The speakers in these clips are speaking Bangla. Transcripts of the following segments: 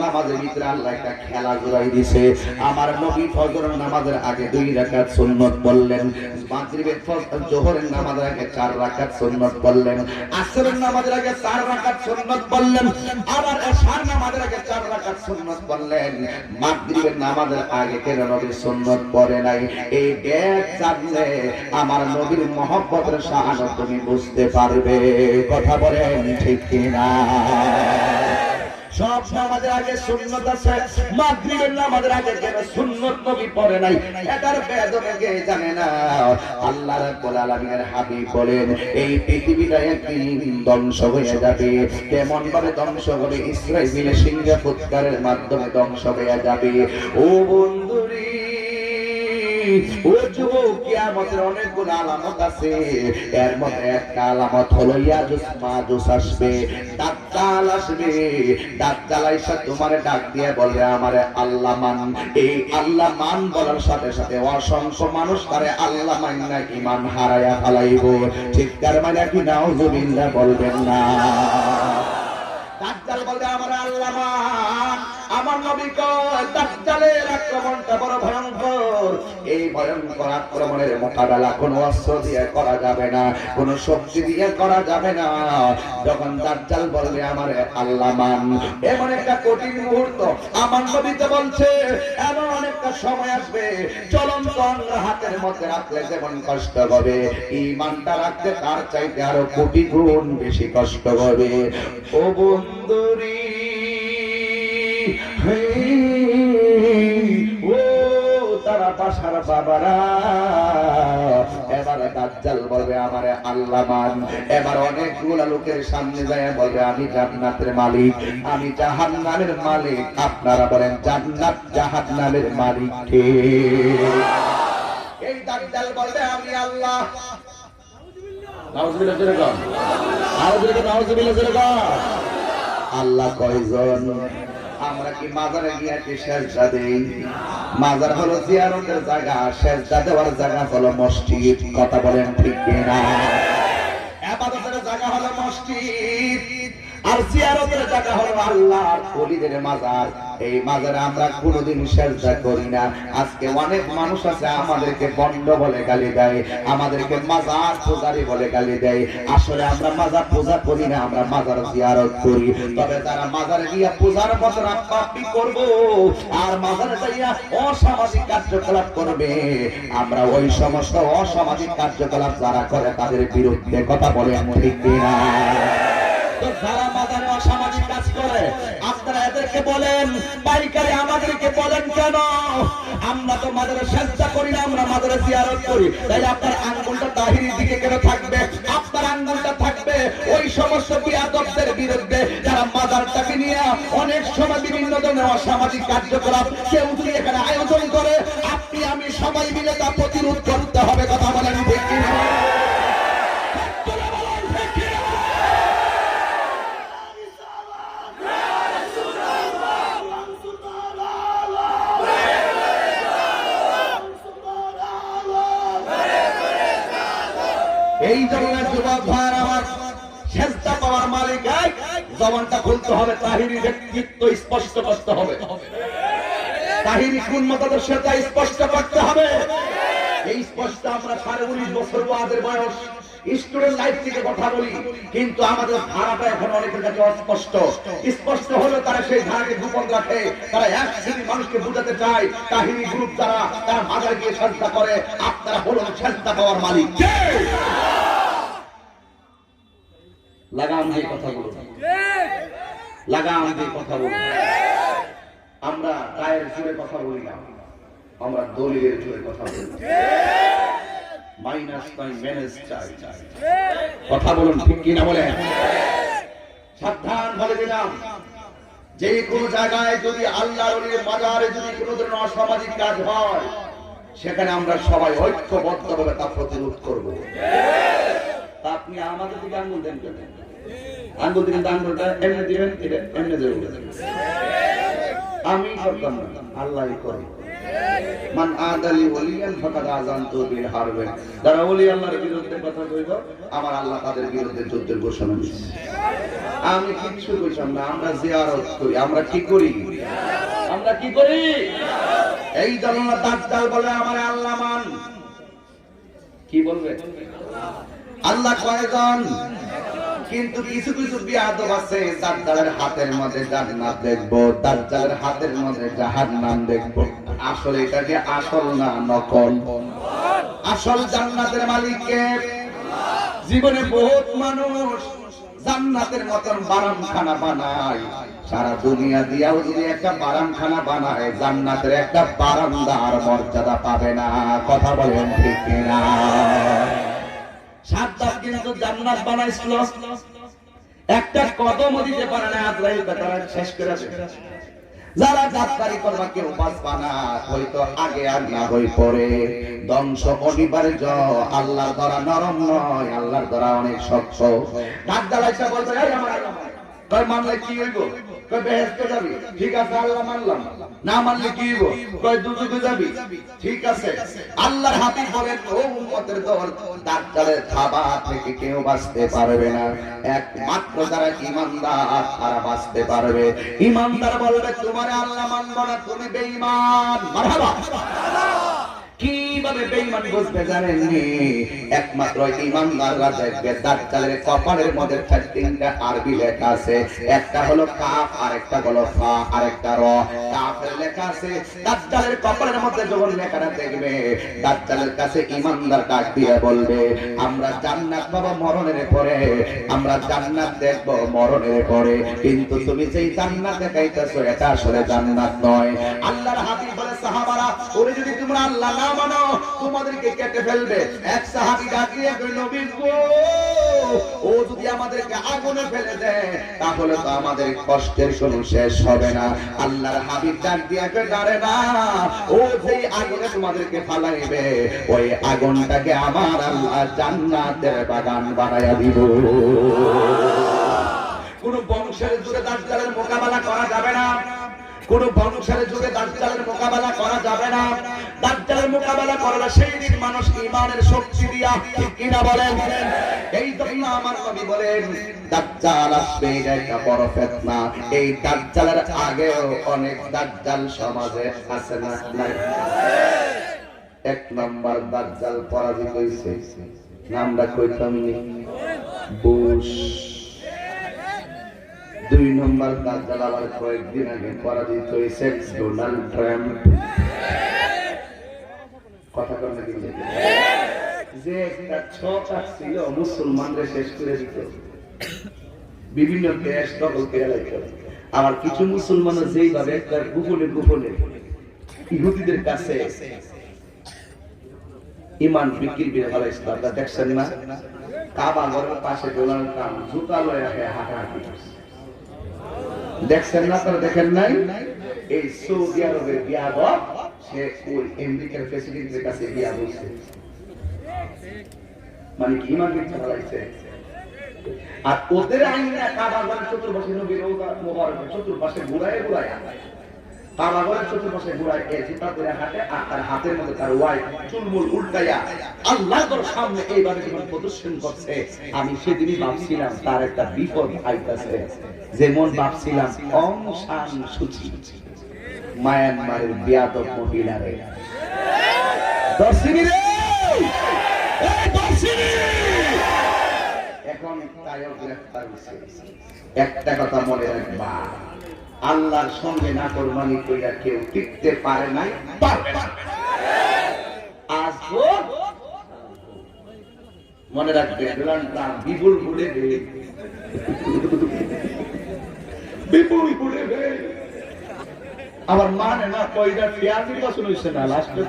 নামাজের ভিতরে আল্লাহ একটা খেলা জোড়াই দিছে। আমার নবী ফজরের নামাজের আগে 2 রাকাত সুন্নাত পড়লেন, মাগরিবের জোহরের নামাজের আগে 4 রাকাত সুন্নাত পড়লেন, আসরের নামাজের আগে 4 রাকাত সুন্নাত পড়লেন, আবার এশার নামাজের আগে 4 রাকাত সুন্নাত পড়লেন। মাগরিবের নামাজের আগে কেন নবী সুন্নাত পড়ে নাই? এই ব্যাগ জানলে আমার নবীর মহব্বতের শাহাদাত তুমি বুঝতে পারবে। কথা বলেন ঠিক কিনা? সব নামাজের আগে সুন্নাত আছে, মাগরিবের নামাজের আগে কেন সুন্নাত নবী পড়ে নাই? এটার বেদনা কে জানে না? আল্লাহ রাব্বুল আলামিনের হাবিব বলেন, এই পৃথিবীটা একদিন ধ্বংস হয়ে যাবে। কেমন ভাবে ধ্বংস হবে? ইসরাঈলের সিংহ ফুৎকারের মাধ্যমে ধ্বংস হয়ে যাবে। ও বন্ধুরে, ও যুবক, কিয়ামতের অনেকগুলো আলামত আছে। এর মধ্যে একটা আলামত হলো ইয়াজুজ মাজুজ আসবে, দাজ্জাল আসবে। দাজ্জাল আইসা তোমারে ডাক দিয়ে বলবে আমারে আল্লাহ মান। এই আল্লাহ মান বলার সাথে সাথে অসংখ্য মানুষ তারে আল্লাহ মাইনা ঈমান হারায়া ফেলাইব। চিৎকার মানে কি নাউজুবিল্লাহ বলবেন না? দাজ্জাল বলবে আমারে আল্লাহ মান। আমার নবী কয় দাজ্জালের আক্রমণটা বড় ভয়ঙ্কর। এই ভয়ঙ্কর আক্রমণের মোকাবেলা কোনো অস্ত্র দিয়ে করা যাবে না, কোনো শক্তি দিয়ে করা যাবে না। যখন দাজ্জাল বলবে আমারে আল্লাহ মান, এমন একটা কঠিন মুহূর্ত আমার নবী তো বলছে, এমন একটা সময় আসবে চলন্ত হাতের মধ্যে রাখলে যেমন কষ্ট হবে, ঈমানটা রাখতে তার চাইতে আরো কোটি গুণ বেশি কষ্ট হবে। ও বন্ধুরি, ও তারা পাশার বাবারা, এবারে দাজ্জাল বলবে আমারে আল্লাহ মান। এবার অনেকগুলা লোকের সামনে যায় বলবে আমি জান্নাতের মালিক, আমি জাহান্নামের মালিক। আপনারা বলেন জান্নাত জাহান্নামের মালিক কে? এই দাজ্জাল বলবে আমি আল্লাহ। নাউজুবিল্লাহ জোরে কর, নাউজুবিল্লাহ জোরে কর। আল্লাহ কয়জন? আমরা কি মাজারে গিয়ে কি সেজদা দেই? মাজার হলো জিয়ারতের জায়গা, সেজদা দেওয়ার জায়গা হলো মসজিদ। কথা বলেন ঠিক কিনা? ইবাদতের জায়গা হলো মসজিদ, আর জিয়ারতের জায়গা হলো আল্লাহর ওলিদের মাজার। এই মাজারে আমরা কোনোদিন সেজদা করি না। আজকে অনেক মানুষ আছে আমাদেরকে বন্ড বলে গালি দেয়, আমাদেরকে মাজার পূজারি বলে গালি দেয়। আসলে আমরা মাজার পূজা করি না, আমরা মাজার জিয়ারত করি। তবে তারা মাজারে গিয়া পূজার মতো রাপ্পাপি করব আর মাজারে যাইয়া অসামাজিক কার্যকলাপ করবে, আমরা ওই সমস্ত অসামাজিক কার্যকলাপ যারা করে তাদের বিরুদ্ধে কথা বলে ঠিক কিনা? যারা মাজারে অসামাজিক কাজ করে আপনারা এদেরকে বলেন, পাইকারি আমাদেরকে বলেন কেন? আমরা তো মাজারে সেজদা করি না, আমরা মাজারে জিয়ারত করি। তাই আপনার আঙ্গুলটা তাহিরির দিকে কেন থাকবে? আপনার আঙ্গুলটা থাকবে ওই সমস্ত বিয়াদবদের বিরুদ্ধে যারা মাজারটাকে নিয়ে অনেক সময় বিভিন্ন ধরনের অসামাজিক কার্যকলাপ কেউ যদি এখানে আয়োজন করে, আপনি আমি সবাই মিলে তা প্রতিরোধ করতে হবে। কথা বলেন ঠিক কিনা? এই জন্য যুবক ভাইরা আমার, সেজদা পাওয়ার মালিক এক, জবানটা খুলতে হবে, তাহিরি ব্যক্তিত্ব স্পষ্ট করতে হবে, তাহিরি কোন মতাদর্শটা স্পষ্ট করতে হবে। এই স্পষ্ট আমরা 19.5 বছর বাদের বয়স, স্টুডেন্ট লাইফ থেকে কথা বলি, কিন্তু আমাদের ধারাটা এখন অনেকের কাছে অস্পষ্ট। স্পষ্ট হলো তারা সেই ধারাকে গোপন রাখে, তারা এক শ্রেণীর মানুষকে বুঝাতে চায় তাহিরি গ্রুপ যারা, তারা মাজারে গিয়ে সেজদা করে। আপনারা বলুন সেজদা পাওয়ার মালিক কে? লাগাম দিয়ে কথা বলুন, লাগাম দিয়ে কথা বলুন। আমরা গায়ের জোরে কথা বলি না, আমরা দলিলের জোরে কথা বলি। মাইনাস নাই, ম্যানেজ চাই। কথা বলুন ঠিক কিনা বলেন? সাবধান বলে দিলাম, যে কোনো জায়গায় যদি আল্লাহর ওলির মাজারে যদি কোনো ধরনের অসামাজিক কাজ হয়, সেখানে আমরা সবাই ঐক্যবদ্ধভাবে তা প্রতিরোধ করব। তা আপনি আমাদের দিকে আঙ্গুল দেন কেন? আঙ্গুল দিবেন, আঙ্গুলটা এমনি দিবেন, এটা এমনি দেবেন। আমি করতাম না, আল্লাহই করে। মান আদালি ওলিয়ান ফাকাদ আযানতু বিল হারব। যারা ওলি আল্লাহর বিরুদ্ধে কথা কইব আমার আল্লাহ তাদের বিরুদ্ধে যুদ্ধের ঘোষণা দিয়েছে। আমি কিচ্ছু কইলাম না, আমরা জিয়ারত করি। আমরা কি করি? আমরা কি করি? এই দলনা দাজ্জাল বলে আমার আল্লাহ মান। কি বলবে? আল্লাহ কয়জন? কিন্তু কিছু কিছু বিয়াদব আছে, দাজ্জালের হাতের মধ্যে জান্নাত দেখবো, দাজ্জালের হাতের মধ্যে জাহান্নাম দেখবো। আসলে এটা কি আসল না নকল? আসল জান্নাতের মালিক কে? জীবনে বহুত মানুষ জান্নাতের মতন বারামখানা বানায়, সারা দুনিয়া দিয়াও যদি একটা বারামখানা বানায় জান্নাতের একটা বারান্দার মর্যাদা পাবে না। কথা বলেন ঠিক কিনা? সাদ্দাত কিন্তু জান্নাত বানাইছিল, একটা কদমও দিতে পারে না, আজরাইল বেচারা শেষ করে দেয়। যারা ডাক্তারি করবা কেউ বাঁচবা না, হয়তো আগে আর না হই পরে। ধ্বংস অনিবার্য, আল্লাহর দ্বারা নরম নয়, আল্লাহর দ্বারা অনেক শক্ত। দাজ্জাল আইসা বলবে এই আমার কয় মানলে কি হইব? কয় বেহেশতে যাবি, ঠিক আছে আল্লাহ মানলাম। না মানলে কি হইব? কয় দুজকে যাবি, ঠিক আছে। আল্লাহর হাবিব বলেন ও উম্মতের দল, দাজ্জালের থাবা থেকে কেউ বাঁচতে পারবে না, একমাত্র যারা ঈমানদার তারা বাঁচতে পারবে। ঈমানদার বলবে তোমারে আল্লাহ মানব না, তুমি বেঈমান। মারহাবা। কিভাবে বেঈমান বুঝবে জানেননি? একমাত্র ঈমানদাররা দেখবে দাজ্জালের কপালের মধ্যে তিনটা আরবি লেখা আছে, একটা হলো কাফ, আরেকটা হলো ফা, আরেকটা র। কাফের লেখা আছে, দাজ্জালের কপালের মধ্যে যখন লেখাটা দেখবে দাজ্জালের কাছে ঈমানদার ডাক দিয়ে বলবে আমরা জান্নাত পাবো মরণের পরে, আমরা জান্নাত দেখব মরণের পরে, কিন্তু তুমি যেই জান্নাত দেখাইতেছো এটা আসলে জান্নাত নয়। আল্লাহর হাবিব বলে সাহাবারা ওরে যদি তোমরা আল্লাহ না মানো তোমাদেরকে কেটে ফেলবে। এক সাহাবী ডাক দিয়ে কইল নবী গো, ও যদি আমাদেরকে আগুনে ফেলে দেয় তাহলে তো আমাদের কষ্টের কোনো শেষ হবে না। আল্লাহর হাবিব ডাক দিয়ে কই দাঁড়ে না, ও যেই আগুনে তোমাদেরকে ফালাইবে ওই আগুনটাকে আমার আল্লাহ জান্নাতের বাগান বানায়া দিব। কোন বংশের যুগে দাজ্জালের মোকাবেলা করা যাবে না, কোন বংশের যুগে দাজ্জালের মোকাবেলা করা যাবে না। দাজ্জালের মোকাবেলা করলে সেই দিন মানুষ ঈমানের শক্তি দিয়া, ঠিক কিনা বলেন? এই জন্য আমার নবী বলেন দাজ্জাল আসবে, এটা একটা বড় ফিতনা। এই দাজ্জালের আগেও অনেক দাজ্জাল সমাজে আছে না? এক নাম্বার দাজ্জাল পরাজিত হইছে, নামটা কইতাম নি, বুশ। দুই নম্বর দাজ্জাল আবার কয়েকদিন আগে পরাজিত হয়েছে ডোনাল্ড ট্রাম্প। কথা বলতে গেলে যে একটা ছক ছিল মুসলমানদের শেষ করে দিত, বিভিন্ন দেশ দখল করে রাখত। আবার কিছু মুসলমান যেইভাবে একটা গোপনে গোপনে ইহুদিদের কাছে ঈমান বিক্রি করে ফেলাইছিল, আপনারা দেখছেন না? কাবা ঘরের পাশে ডোনাল্ড ট্রাম্প জুতা লয়ে হাঁটাহাঁটি করছে, দেখছেন না? তারা দেখেন নাই? এই সৌদি আরবের বিয়াদব সে ওই আমেরিকার প্রেসিডেন্টের কাছে বিয়া বলছে, মানে কি ঈমান বিক্রি ফেলাইছে। আর ওদের আইনা কাবা ঘরের চতুর্পাশে নবীর মোবারকের চতুর্পাশে ঘুরায় ঘুরায় কাবা ঘরের চতুর্পাশে ঘুরায় জুতা করে হাঁটে, আর তার হাতের মধ্যে তার ওয়াইফ চুলমুল উল্টাইয়া আল্লাহর সামনে এইভাবে জীবন প্রদর্শন করছে। আমি সেদিনই ভাবছিলাম তার একটা বিপদ আইতাছে, যেমন ভাবছিলাম অং সান সূচি মায়ানমারের বিয়াদব মহিলারে দর্শিনী রে, এই দর্শিনী এখন তাইও গ্রেফতার হইছে। একটা কথা মনে রাখবা, আল্লাহর সঙ্গে নাফরমানি কইরা কেউ টিকতে পারে নাই, পারবে না। আসবো মনে রাখবে, বিপুল ভুলে বিপুল ভুলে আবার মানে না কইরা পেঁয়াজ নির্বাচন হইছে না, লাস্টে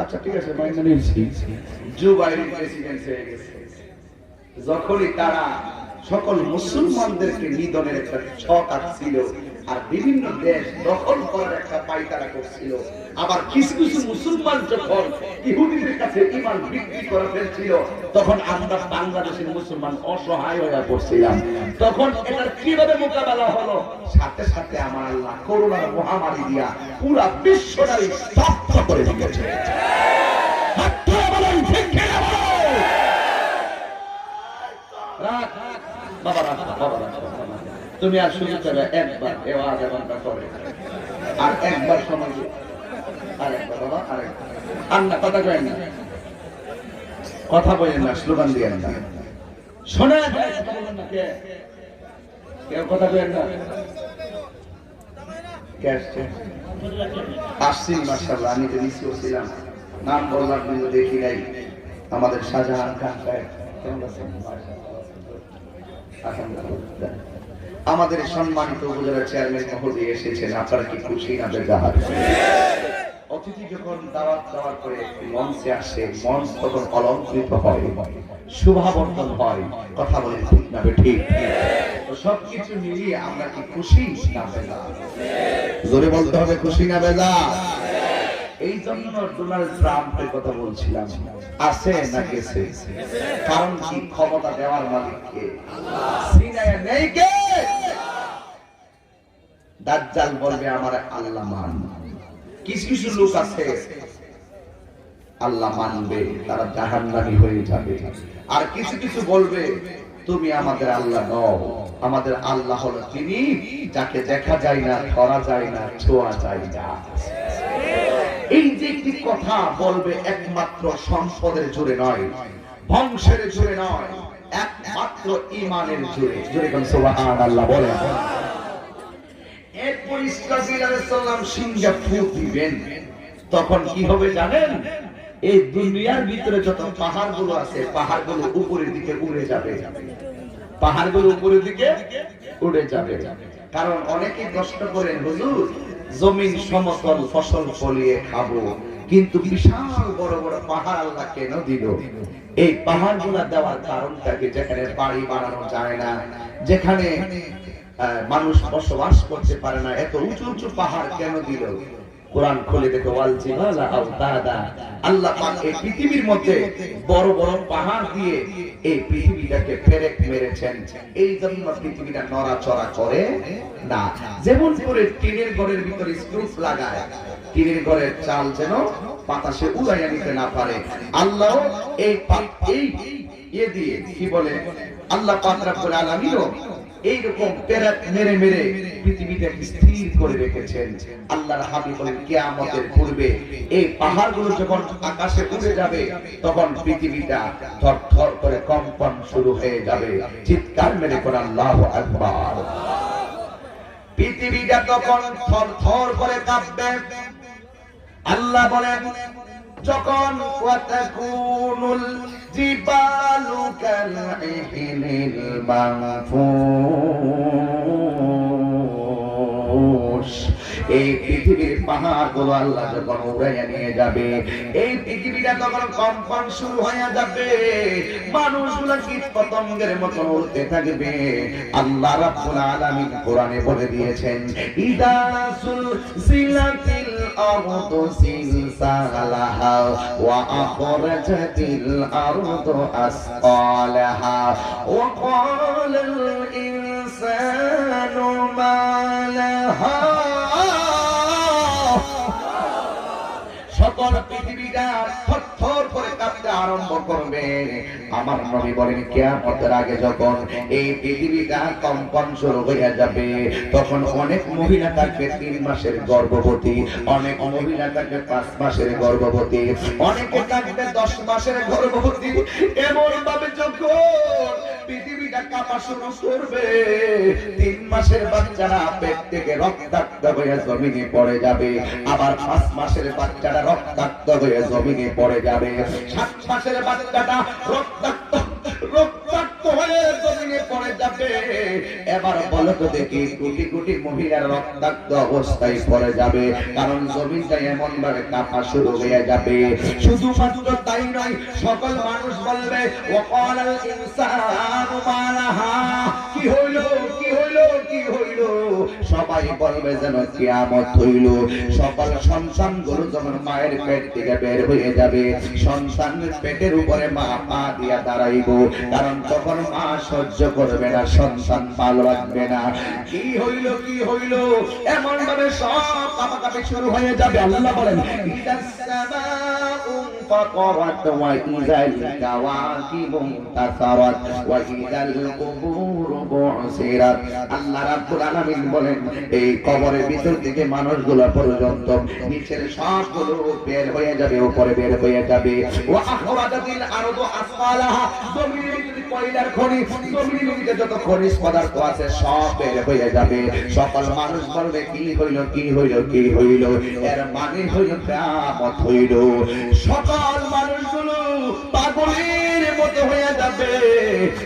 আচ্ছা ঠিক আছে মাইনা নিয়েছি, জো বাইডেন প্রেসিডেন্ট হয়ে গেছে। যখনই তারা সকল মুসলমানদেরকে নিধনের একটা ছক আঁকছিল, আর বিভিন্ন দেশ দখল করার একটা পায়তারা করছিল। আবার কিছু কিছু মুসলমান যখন ইহুদিদের কাছে ঈমান বিক্রি করে ফেলছিল, তখন আমরা বাংলাদেশের মুসলমান অসহায় হয়ে পড়ছিলাম। তখন এটার কিভাবে মোকাবেলা হলো? সাথে সাথে আমার আল্লাহ করোনার মহামারী দিয়া পুরা বিশ্বটাই স্তব্ধ করে দিয়েছে। তুমি আর শুধু একবার এওয়াজ এমনটা করে, আর একবার সময় আরেকবার বাবা, আরেকবার আর না কথা কয়েন না, কথা বলেন না, স্লোগান দিয়েন না, শোনা কেউ কথা কয়েন না। কে আসছে? আসছি মাশাআল্লাহ, আমি তো নিশ্চয় ছিলাম, নাম বললাম কিন্তু দেখি নাই। আমাদের শাহজাহান খান সাহেব কেমন আছেন? আমাদের সম্মানিত উপজেলা চেয়ারম্যান মহোদয় এসেছেন, আপনারা কি খুশি না বেজার? অতিথি যখন দাওয়াত দেওয়ার পরে মঞ্চে আসে, মঞ্চ তখন অলঙ্কৃত হয়, শুভাবর্তন হয়, কথা বলে ঠিক না ঠিক? তো সবকিছু মিলিয়ে আমরা কি খুশি না বেজার? জোরে বলতে হবে, খুশি না বেজার? এই জন্য ডোনাল্ড ট্রাম্পের কথা বলছিলাম, আছে না গেছে? কারণ কি? ক্ষমতা দেওয়ার মালিক কে? সিনায় নেই কে? দাজ্জাল বলবে আমার আল্লাহ মান। কিছু কিছু লোক আছে আল্লাহ মানবে, তারা জাহান্নামী হয়ে যাবে। আর কিছু কিছু বলবে তুমি আমাদের আল্লাহ নও, আমাদের আল্লাহ হলো তিনি যাকে দেখা যায় না, ধরা যায় না, ছোঁয়া যায় না। এই যে একটি কথা বলবে, একমাত্র সম্পদের জোরে নয়, বংশের জোরে নয়, একমাত্র ঈমানের জোরে। জোরে কোন সুবহানাল্লাহ বলেন। এরপর ইসরাফিল আলাইহিস সালাম সিংহা ফুঁক দিবেন, তখন কি হবে জানেন? এই দুনিয়ার ভিতরে যত পাহাড়গুলো আছে, পাহাড়গুলো উপরের দিকে উড়ে যাবে, পাহাড়গুলো উপরের দিকে উড়ে যাবে। কারণ অনেকে কষ্ট করেন, হুজুর জমিন সমতল, ফসল ফলিয়ে খাবো, কিন্তু বিশাল বড় বড় পাহাড় আল্লাহ কেন দিল? এই পাহাড়গুলা দেওয়ার কারণটা কি? যেখানে বাড়ি বানানো যায় না, যেখানে মানুষ বসবাস করতে পারে না, এত উঁচু উঁচু পাহাড় কেন দিল? কোরআন খুলে দেখো, ওয়াল জিবালা আওতাদা, আল্লাহ পাক এই পৃথিবীর মধ্যে বড় বড় পাহাড় দিয়ে এই পৃথিবীটাকে পেরেক মেরেছেন। এই জন্য পৃথিবীটা নড়াচড়া করে না। যেমন করে টিনের ঘরের ভিতরে স্ক্রুপ লাগায়, টিনের ঘরের চাল যেন বাতাসে উড়াইয়া নিতে না পারে, আল্লাহ এই ইয়ে দিয়ে কি বলে, আল্লাহ পাক রব্বুল আলামিনও এইরকম পেরেক মেরে মেরে পৃথিবীটাকে স্থির করে রেখেছেন। আল্লাহর হাবিব বলেন, কিয়ামতের পূর্বে এই পাহাড়গুলো যখন আকাশে উড়ে যাবে, তখন পৃথিবীটা থরথর করে কম্পন শুরু হয়ে যাবে। চিৎকার মেরে করে আল্লাহু আকবার। পৃথিবীটা তখন থরথর করে কাঁপবে। আল্লাহ বলেন, যখন ওয়াতাকুনুল জিবালু কালইহিনিল মানফুশ, এই পৃথিবীর পাহাড়গুলো আল্লাহ যখন উড়াইয়া নিয়ে যাবে, এই পৃথিবীটা তখন কম্পন শুরু হয়ে যাবে, মানুষগুলো কীট পতঙ্গের মতো উড়তে থাকবে। আল্লাহ রাব্বুল আলামিন কোরআনে বলে দিয়েছেন, ইদা সুলসিলাতিল আরদু সিলসালাহা ওয়া আখরাজাতিল আরদু আসকালাহা ওয়া ক্বালাল ইনসানু মা লাহা, সকল পৃথিবীটা থরথর করে কাঁপতে আরম্ভ করবে। আমার নবী বলেন, কিয়ামতের আগে যখন এই পৃথিবীটা কম্পন শুরু হয়ে যাবে, তখন অনেক মহিলা থাকবে 3 মাসের গর্ভবতী, অনেক মহিলা থাকবে 5 মাসের গর্ভবতী, অনেকে থাকবে 10 মাসের গর্ভবতী। এমন ভাবে যখন পৃথিবীটা কাঁপা শুরু করবে, 3 মাসের বাচ্চারা পেট থেকে রক্তাক্ত হয়ে জমিনে পড়ে যাবে, আবার 5 মাসের বাচ্চারা রক্তাক্ত হয়ে জমিনে পড়ে যাবে, 7 মাসের বাচ্চাটা রক্তাক্ত হয়ে জমিনে পড়ে যাবে। এবার বলো তো দেখি, কোটি কোটি মহিলার রক্তাক্ত অবস্থায় পড়ে যাবে, কারণ জমিনটা এমন ভাবে কাঁপা শুরু হয়ে যাবে। শুধুমাত্র তাই নয়, সকল মানুষ বলবে, ওয়াকালাল ইনসানু মা লাহা, কি হইল কি হইল কি হইল। সবাই বলবে যেন কিয়ামত হইল। সকল সন্তানগুলো যখন মায়ের পেট থেকে বের হয়ে যাবে, সন্তানের পেটের উপরে মা পা দিয়া দাঁড়াইব, কারণ তখন মা সহ্য করবে না, সন্তান ভালো রাখবে না। কি হইল কি হইল এমন ভাবে সব কাঁপাকাঁপি শুরু হয়ে যাবে। আল্লাহ বলেন ইদাস সামাউ ফাতারাত ওয়া ইযাল কাওয়াকিবু তাসারাত ওয়া ইযাল কুবুরু বুসিরাত। আল্লাহ রাব্বুল আলামিন বলেন এই কবরের ভিতর থেকে মানুষগুলো পর্যন্ত নিচের সবগুলো বের হয়ে যাবে, উপরে বের হয়ে যাবে। ওয়া আখরাজাতিল আরদু আসফালাহা, জমিনের ভিতরে কয়লার খনি, জমিনের ভিতরে যত খনিজ পদার্থ আছে সব বের হয়ে যাবে। সকল মানুষ বলবে কি হইল কি হইল কি হইল, এর মানে হইল কিয়ামত হইল। সকল মানুষগুলো পাগলের মতো হয়ে যাবে।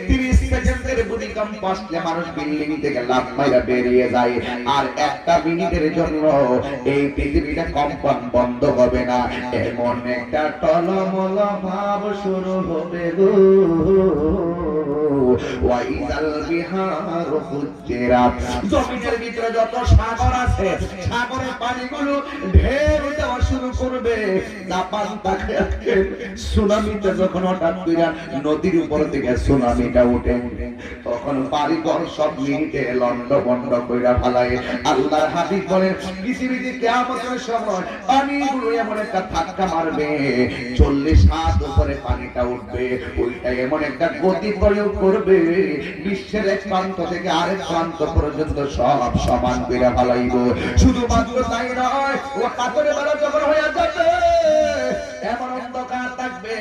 30 সেকেন্ডের ভূমিকম্প আসলে মানুষ বিল্ডিং থেকে লাফ মাইরা বেরিয়ে যায়, আর একটা মিনিটের জন্য এই পৃথিবীটা কম্পন বন্ধ হবে না। এমন একটা টলমল ভাব শুরু হবে গো। ওয়াইদাল বিহারু ফুজ্জিরাত, জমিনের ভিতরে যত সাগর আছে সাগরের পানিগুলো ঢেউ দেওয়া শুরু করবে। জাপান তাকে সুনামিতে যখন হঠাৎ করে নদীর উপর থেকে সুনামিটা উঠে, তখন বাড়িঘর সব মিনিটে লন্ড বন্ড কইরা ফেলায়। আল্লাহর হাবিব বলেন পৃথিবীতে কিয়ামতের সময় পানিগুলো এমন একটা ধাক্কা মারবে, 40 হাত উপরে পানিটা উঠবে। ওইটা এমন একটা গতি প্রয়োগ করবে, বিশ্বের এক প্রান্ত থেকে আরেক প্রান্ত পর্যন্ত সব সমান করে ফেলাইব। শুধুমাত্র তাই নয়, ও কাতরে বেলা যখন হয়ে যাবে এমন অন্ধকার থাকবে,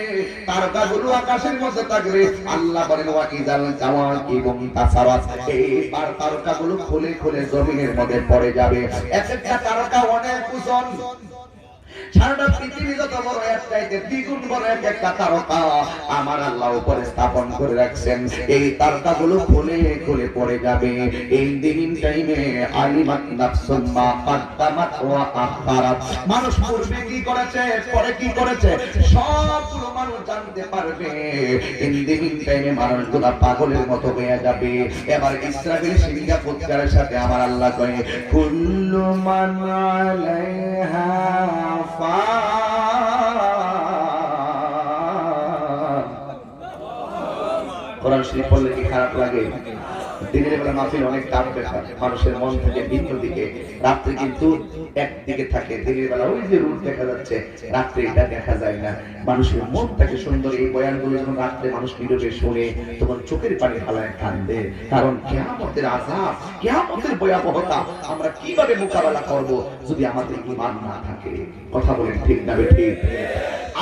তারকাগুলো আকাশের মধ্যে থাকবে। আল্লাহ বলেন ওয়া ইযাল কাওয়াকিবু তাসারাত, এই তারকাগুলো খুলে খুলে জমিনের মধ্যে পড়ে যাবে। এক একটা তারকা অনেক ওজন, সারাটা পৃথিবী যত বড় একটাইতে দ্বিগুণ বড় এক একটা তারকা আমার আল্লাহ উপরে স্থাপন করে রাখছেন। এই তারকাগুলো খুলে খুলে পড়ে যাবে। এই দিন টাইমে আলিমাত নাফসুম মা কাদ্দামাত ওয়া আখারাত, মানুষ পূর্বে কি করেছে পরে কি করেছে সবগুলো মানুষ জানতে পারবে। এই দিন টাইমে মানুষগুলো পাগলের মতো হয়ে যাবে। এবার ইসরাফিল সিংহা ফুৎকারের সাথে আমার আল্লাহ কয় কুল্লু মান আলাইহা কোরআন শরীফ পড়লে কি খারাপ লাগে? দিনের বেলা মাহফিল অনেক তাপ ব্যাপার, মানুষের মন থেকে ভিন্ন দিকে, রাত্রে কিন্তু একদিকে থাকে। দিনের বেলা ওই যে রূপ দেখা যাচ্ছে, রাত্রে এটা দেখা যায় না। মানুষের মনটাকে সুন্দর। এই বয়ানগুলো যখন রাত্রে মানুষ নীরবে শুনে তখন চোখের পানি ফালায় কান্দে, কারণ কিয়ামতের আযাব, কিয়ামতের ভয়াবহতা আমরা কিভাবে মোকাবেলা করব যদি আমাদের ঈমান না থাকে? কথা বলেন ঠিক না ঠিক?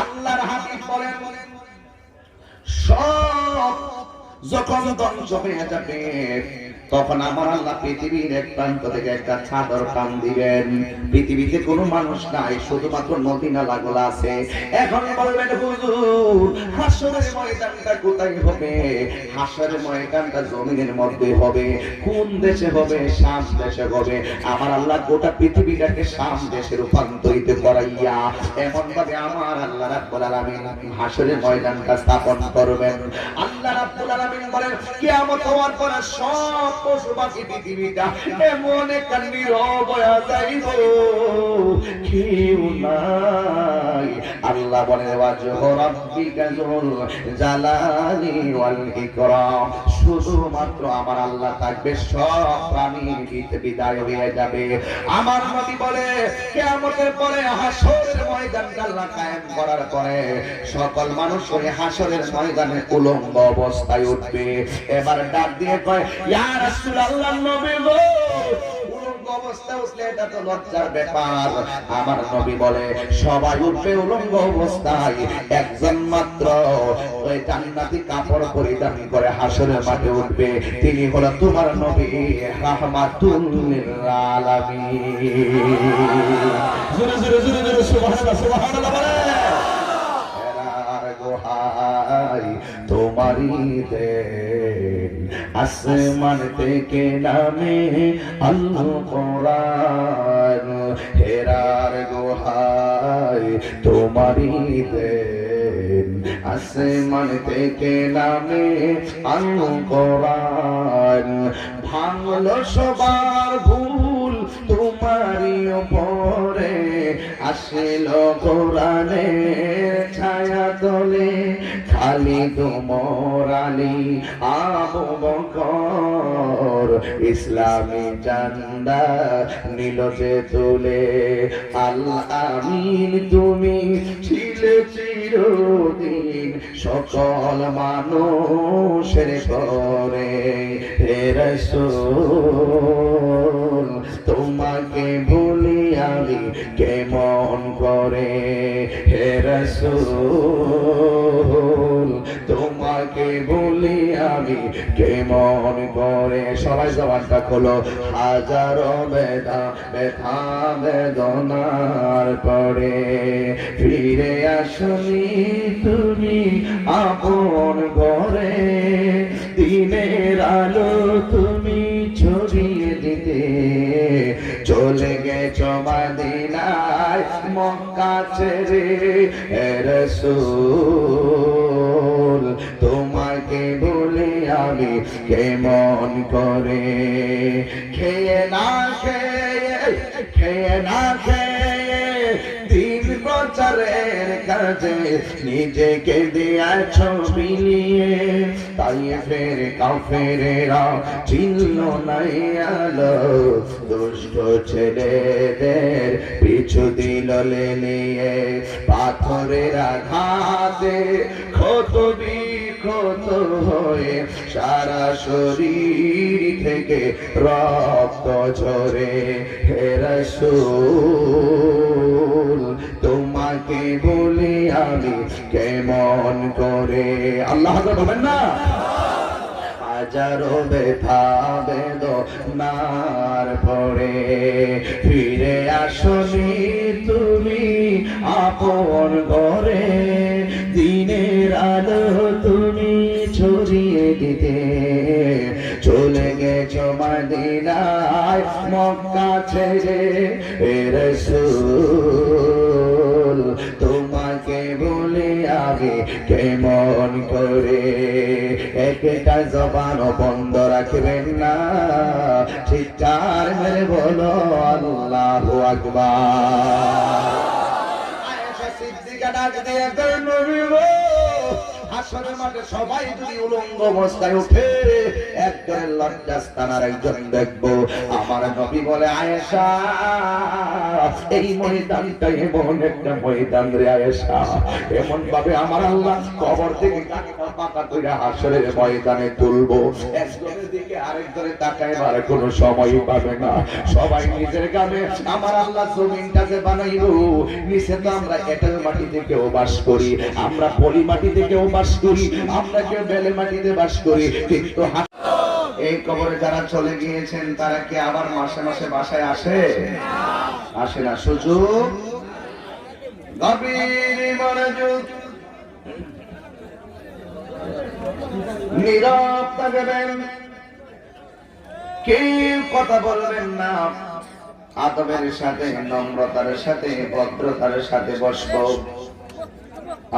আল্লাহর হাবিব বলেন সব যখন ধ্বংস হয়ে যাবে তখন আমার আল্লাহ পৃথিবীর এক প্রান্ত থেকে একটা চাদর টান দিবেন। পৃথিবীতে কোনো মানুষ নাই, শুধুমাত্র নদী নালাগুলো আছে। এখন বলবেন হুজুর হাসরের ময়দানটা কোথায় হবে? হাসরের ময়দানটা জমিনের মধ্যে হবে। কোন দেশে হবে? শাম দেশে হবে। আমার আল্লাহ গোটা পৃথিবীটাকে শাম দেশে রূপান্তরিত করাইয়া এমন ভাবে আমার আল্লাহ রাব্বুল আলামিন হাসরের ময়দানটা স্থাপন করবেন। আল্লাহ রাব্বুল আলামিন বলেন কিয়ামত হওয়ার পরে সব পশু পাখি পৃথিবীটা এমন একটা নীরব হয়ে যাইব, কেউ নাই। আল্লাহ বলেন ওয়াজহু রাব্বিকা যুল জালালি ওয়াল ইকরাম, শুধুমাত্র আমার আল্লাহ থাকবে, সব প্রাণী বিদায় হয়ে যাবে। আমার নবী বলে কিয়ামতের পরে হাসরের ময়দানটা আল্লাহ কায়েম করার পরে সকল মানুষ ওই হাসরের ময়দানে উলঙ্গ অবস্থায় উঠবে। এবার ডাক দিয়ে কয় ইয়া রাসূলুল্লাহ, নবী গো উলঙ্গ অবস্থায় উঠলে এটা তো লজ্জার ব্যাপার। আমার নবী বলে সবাই উঠবে উলঙ্গ অবস্থায়, একজন মাত্র ওই জান্নাতি কাপড় পরিধান করে হাসরের মাঠে উঠবে, তিনি হলো তোমার নবী রাহমাতুল লিল আলামিন। জোরে জোরে জোরে জোরে সুবহানাল্লাহ সুবহানাল্লাহ বলে। তোমারি দেন আসমান থেকে নামে আল কোরআন, হেরার গুহায় তোমারি দেন আসমান থেকে নামে আল কোরআন, ভাঙলো সবার ঘুম নাই উপরে আসিল কোরআনের ছায়া তলে খালিদ ওমর আলী আবু বকর ইসলামী ঝান্ডা নীল যে তুলে আল্লাহ আমিন তুমি ছিলে চিরদিন সকল মানুষের পরে হে রাসূল তোমাকে ভুলি আমি কেমন করে হে রাসূল তোমাকে ভুলি আমি কেমন করে সবাই জবানটা খোলো হাজারো ব্যথা বেদনার পরে ফিরে আসনি তুমি আপন ঘরে দিনের আলো তুমি ছড়িয়ে দিতে চলে গেছো মদিনায় মক্কা ছেড়ে হে রাসূল তোমাকে বলে আমি কেমন করে খেয়ে না খেয়ে দিন প্রচারের কাজে নিজেকে দিয়েছ বিলিয়ে তাই ফের কাফেরেরা চিহ্ন নাই আলো দুষ্ট ছেলেদের পিছু দিল লেলিয়ে পাথরের আঘাতে ক্ষত বিক্ষত হয়ে সারা শরীর থেকে রক্ত ঝরে হে রাসূল তোমাকে বলি আমি কেমন করে আল্লাহ বলবেন না হাজারো ব্যথা বেদনার পরে ফিরে আসনি তুমি আপন ঘরে দিনের আলো তুমি ছড়িয়ে দিতে চলে গেছো মদিনায় মক্কা ছেড়ে হে রাসূল তোমাকে বলে আগে কেমন করে একটা জবান বন্ধ রাখবেন না চিৎকার মেরে বলো আল্লাহু আকবার আয়েশা সিদ্দিকা ডাক দিয়ে নবী গো হাসরের মাঠে সবাই যদি উলঙ্গ অবস্থায় ওঠে একজনের লজ্জাস্থান আর একজন দেখবো আমার নবী বলে আয়েশা এই ময়দানটা এমন একটা ময়দান রে আয়েশা এমন ভাবে আমার আল্লাহ কবর থেকে কাটা পাকা করে হাসরের ময়দানে তুলবো একজনের দিকে আরেকজনের তাকাইবার কোনো সময় পাবে না সবাই নিজের গ্রামে আমার আল্লাহ জমিনটাকে বানাইবো নিচে তো আমরা এঁটেল মাটি থেকেও বাস করি আমরা পলি মাটি থেকেও বাস করি আমরা কেউ বেলে মাটিতে বাস করি কিন্তু এই কবরে যারা চলে গিয়েছেন তারা কি আবার মাসে মাসে বাসায় আসে না সুযোগ গভীর মনোযোগ নীরব থাকবেন কেউ কথা বলবেন না আদবের সাথে নম্রতার সাথে ভদ্রতার সাথে বসবো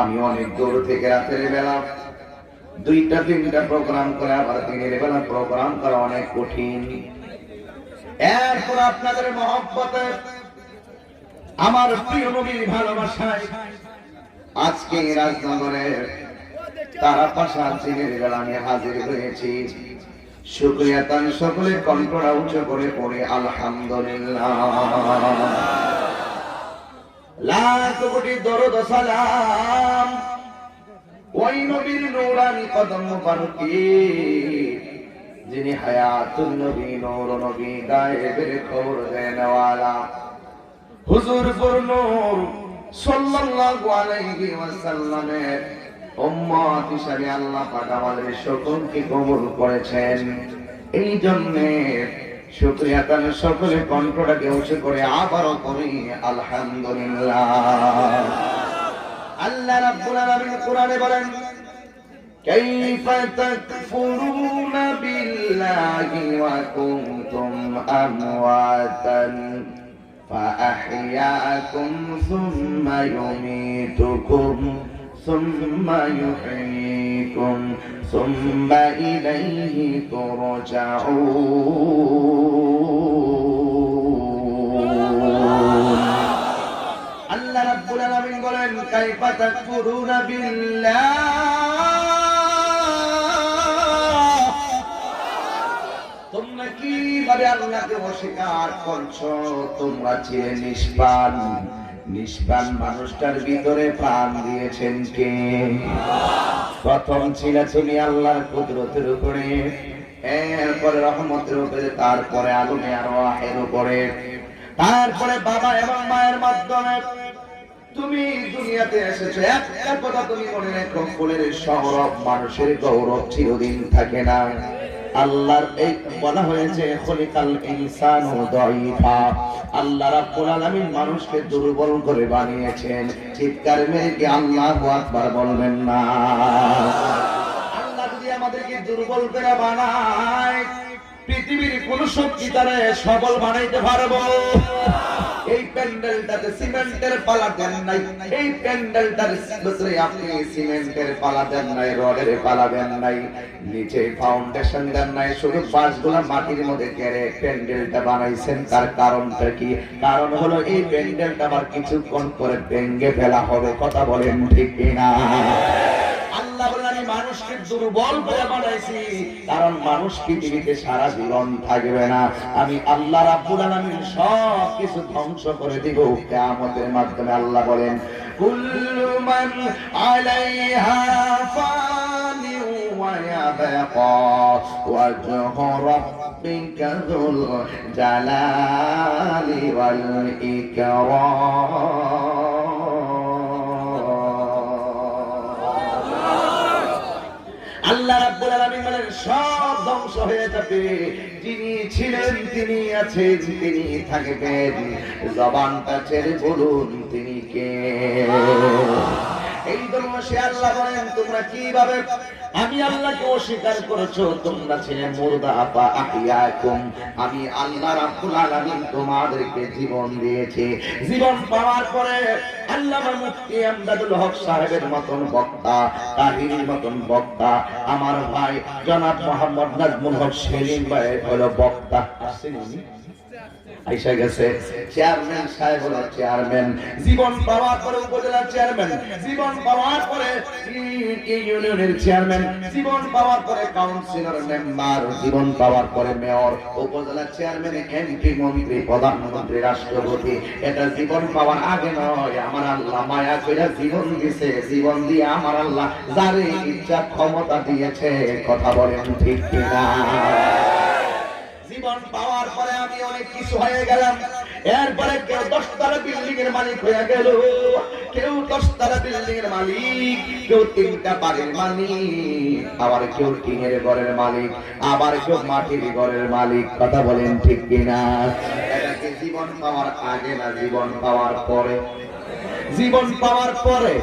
আমি অনেক দূর থেকে রাতের বেলা 2-3টা প্রোগ্রাম করে আবার দিনের বেলা প্রোগ্রাম করা অনেক কঠিন এরপর আপনাদের মহব্বতে আমার প্রিয় নবীর ভালোবাসায় আজকে রাজনগরের তারাপাশা দিনের বেলা আমি হাজির হয়েছি শুকরিয়া তান সকলে কণ্ঠটা উঁচু করে পড়ে আলহামদুলিল্লাহ লাখ কোটি দরুদ সালাম ওই নবীর নূরানি কদম মুবারকে যিনি হায়াতুন নবী নূর নবী গায়েবের খবর দেনওয়ালা হুজুর নূর সাল্লাল্লাহু আলাইহি ওয়াসাল্লামের উম্মত হিসেবে আল্লাহ পাক আমাদের সকলকে কবুল করেছেন এই জন্য শুকরিয়া তান সকলে কণ্ঠটাকে উঁচু করে আবারও করি আলহামদুলিল্লাহ আল্লাহ রাব্বুল আলামিন কোরআনে বলেন কাইফা তাকফুরুনা বিল্লাহি ওয়া কুনতুম আমওয়াতান فأحياكم ثم يميتكم ثم يحييكم ثم إليه ترجعون কাইফা তাকফুরুনা বিল্লাহ, তোমরা কিভাবে আল্লাহকে অস্বীকার করছো? তোমরা ছিলে নিষ্পাপ, নিষ্পাপ মানুষটার ভিতরে প্রাণ দিয়েছেন কে? প্রথম ছিল তুমি আল্লাহর কুদরতের উপরে, এরপরে রহমতের উপরে, তারপরে আগুনে আরওয়াহের উপরে, তারপরে বাবা এবং মায়ের মাধ্যমে তুমি দুনিয়াতে এসেছো। একটা কথা তুমি মনে রেখো, ফুলের সৌরভ মানুষের গৌরব চিরদিন থাকে না। আল্লাহর এই বলা হয়েছে খলিকাল ইনসানু দাঈফা, আল্লাহ রাব্বুল আলামিন মানুষকে দুর্বল করে বানিয়েছেন। চিৎকার মেরে কি আল্লাহু আকবার বলবেন না? আল্লাহ যদি আমাদেরকে দুর্বল করে বানায়, পৃথিবীর কোন শক্তি তারে সবল বানাইতে পারবো? এই প্যান্ডেলটাতে সিমেন্টের পালা দেন নাই, এই প্যান্ডেলটার ভিতরে আপনি সিমেন্টের পালা দেন নাই, রডের পালা দেন নাই, নিচে ফাউন্ডেশন দেন নাই, শুধু বাঁশগুলা মাটির মধ্যে গেড়ে প্যান্ডেলটা বানাইছেন। তার কারণটা কি? কারণ হলো এই প্যান্ডেলটা আবার কিছুক্ষণ পরে ভেঙে ফেলা হবে। কথা বলেন ঠিক কিনা? আল্লাহ বলেন আমি মানুষকে দুর্বল করে বানাইছি, কারণ মানুষ পৃথিবীতে সারা জীবন থাকবে না। আমি আল্লাহ রাব্বুল আলামিন সব কিছু ধ্বংস করে দিব কিয়ামতের মাধ্যমে। আল্লাহ বলেন কুল্লু মান আলাইহা ফানি ওয়া ইয়াবকা ওয়াজহু রাব্বিকা যুল জালালি ওয়াল ইকরাম। আল্লাহ রাব্বুল আলামিন বলেন সব ধ্বংস হয়ে যাবে, যিনি ছিলেন তিনি আছেন, তিনি থাকবেন। জবানটা ছেড়ে বলুন তিনি কে? এই জন্য সে আল্লাহ বলেন তোমরা কিভাবে আমি আল্লাহকে অস্বীকার করেছো? তোমরা ছিলে মুরদা আপা আহিয়াকুম, আমি আল্লাহ রাব্বুল আলামিন তোমাদেরকে জীবন দিয়েছি। জীবন পাওয়ার পরে আল্লামা মুফতি আমদাদুল হক সাহেবের মতন বক্তা, তাহিরির মতন বক্তা, আমার ভাই জনাব মোহাম্মদ নাজমুল হক সেলিম ভাই হলো বক্তা। আসেন উনি আইসা গেছে। চেয়ারম্যান সাহেব হলো চেয়ারম্যান, জীবন পাওয়ার পরে উপজেলার চেয়ারম্যান, জীবন পাওয়ার পরে ইউনিয়নের চেয়ারম্যান, জীবন পাওয়ার পরে কাউন্সিলর মেম্বার, জীবন পাওয়ার পরে মেয়র, উপজেলার চেয়ারম্যান, এমপি, মন্ত্রী, প্রধানমন্ত্রী, রাষ্ট্রপতি। এটা জীবন পাওয়ার আগে নয়। আমার আল্লাহ মায়া কইরা জীবন দিয়েছে, জীবন দিয়ে আমার আল্লাহ যারে ইচ্ছা ক্ষমতা দিয়েছে। কথা বলেন ঠিক কিনা? জীবন পাওয়ার পরে আমি অনেক কিছু হয়ে গেলাম। এরপরে কেউ 10 তলা বিল্ডিং এর মালিক হয়ে গেল, কেউ 10 তলা বিল্ডিং এর মালিক, কেউ 3টা বাড়ির মালিক, আবার কেউ টিনের ঘরের মালিক, আবার কেউ মাটির ঘরের মালিক। কথা বলেন ঠিক কিনা? এটাকে জীবন পাওয়ার আগে না জীবন পাওয়ার পরে? জীবন পাওয়ার পরে।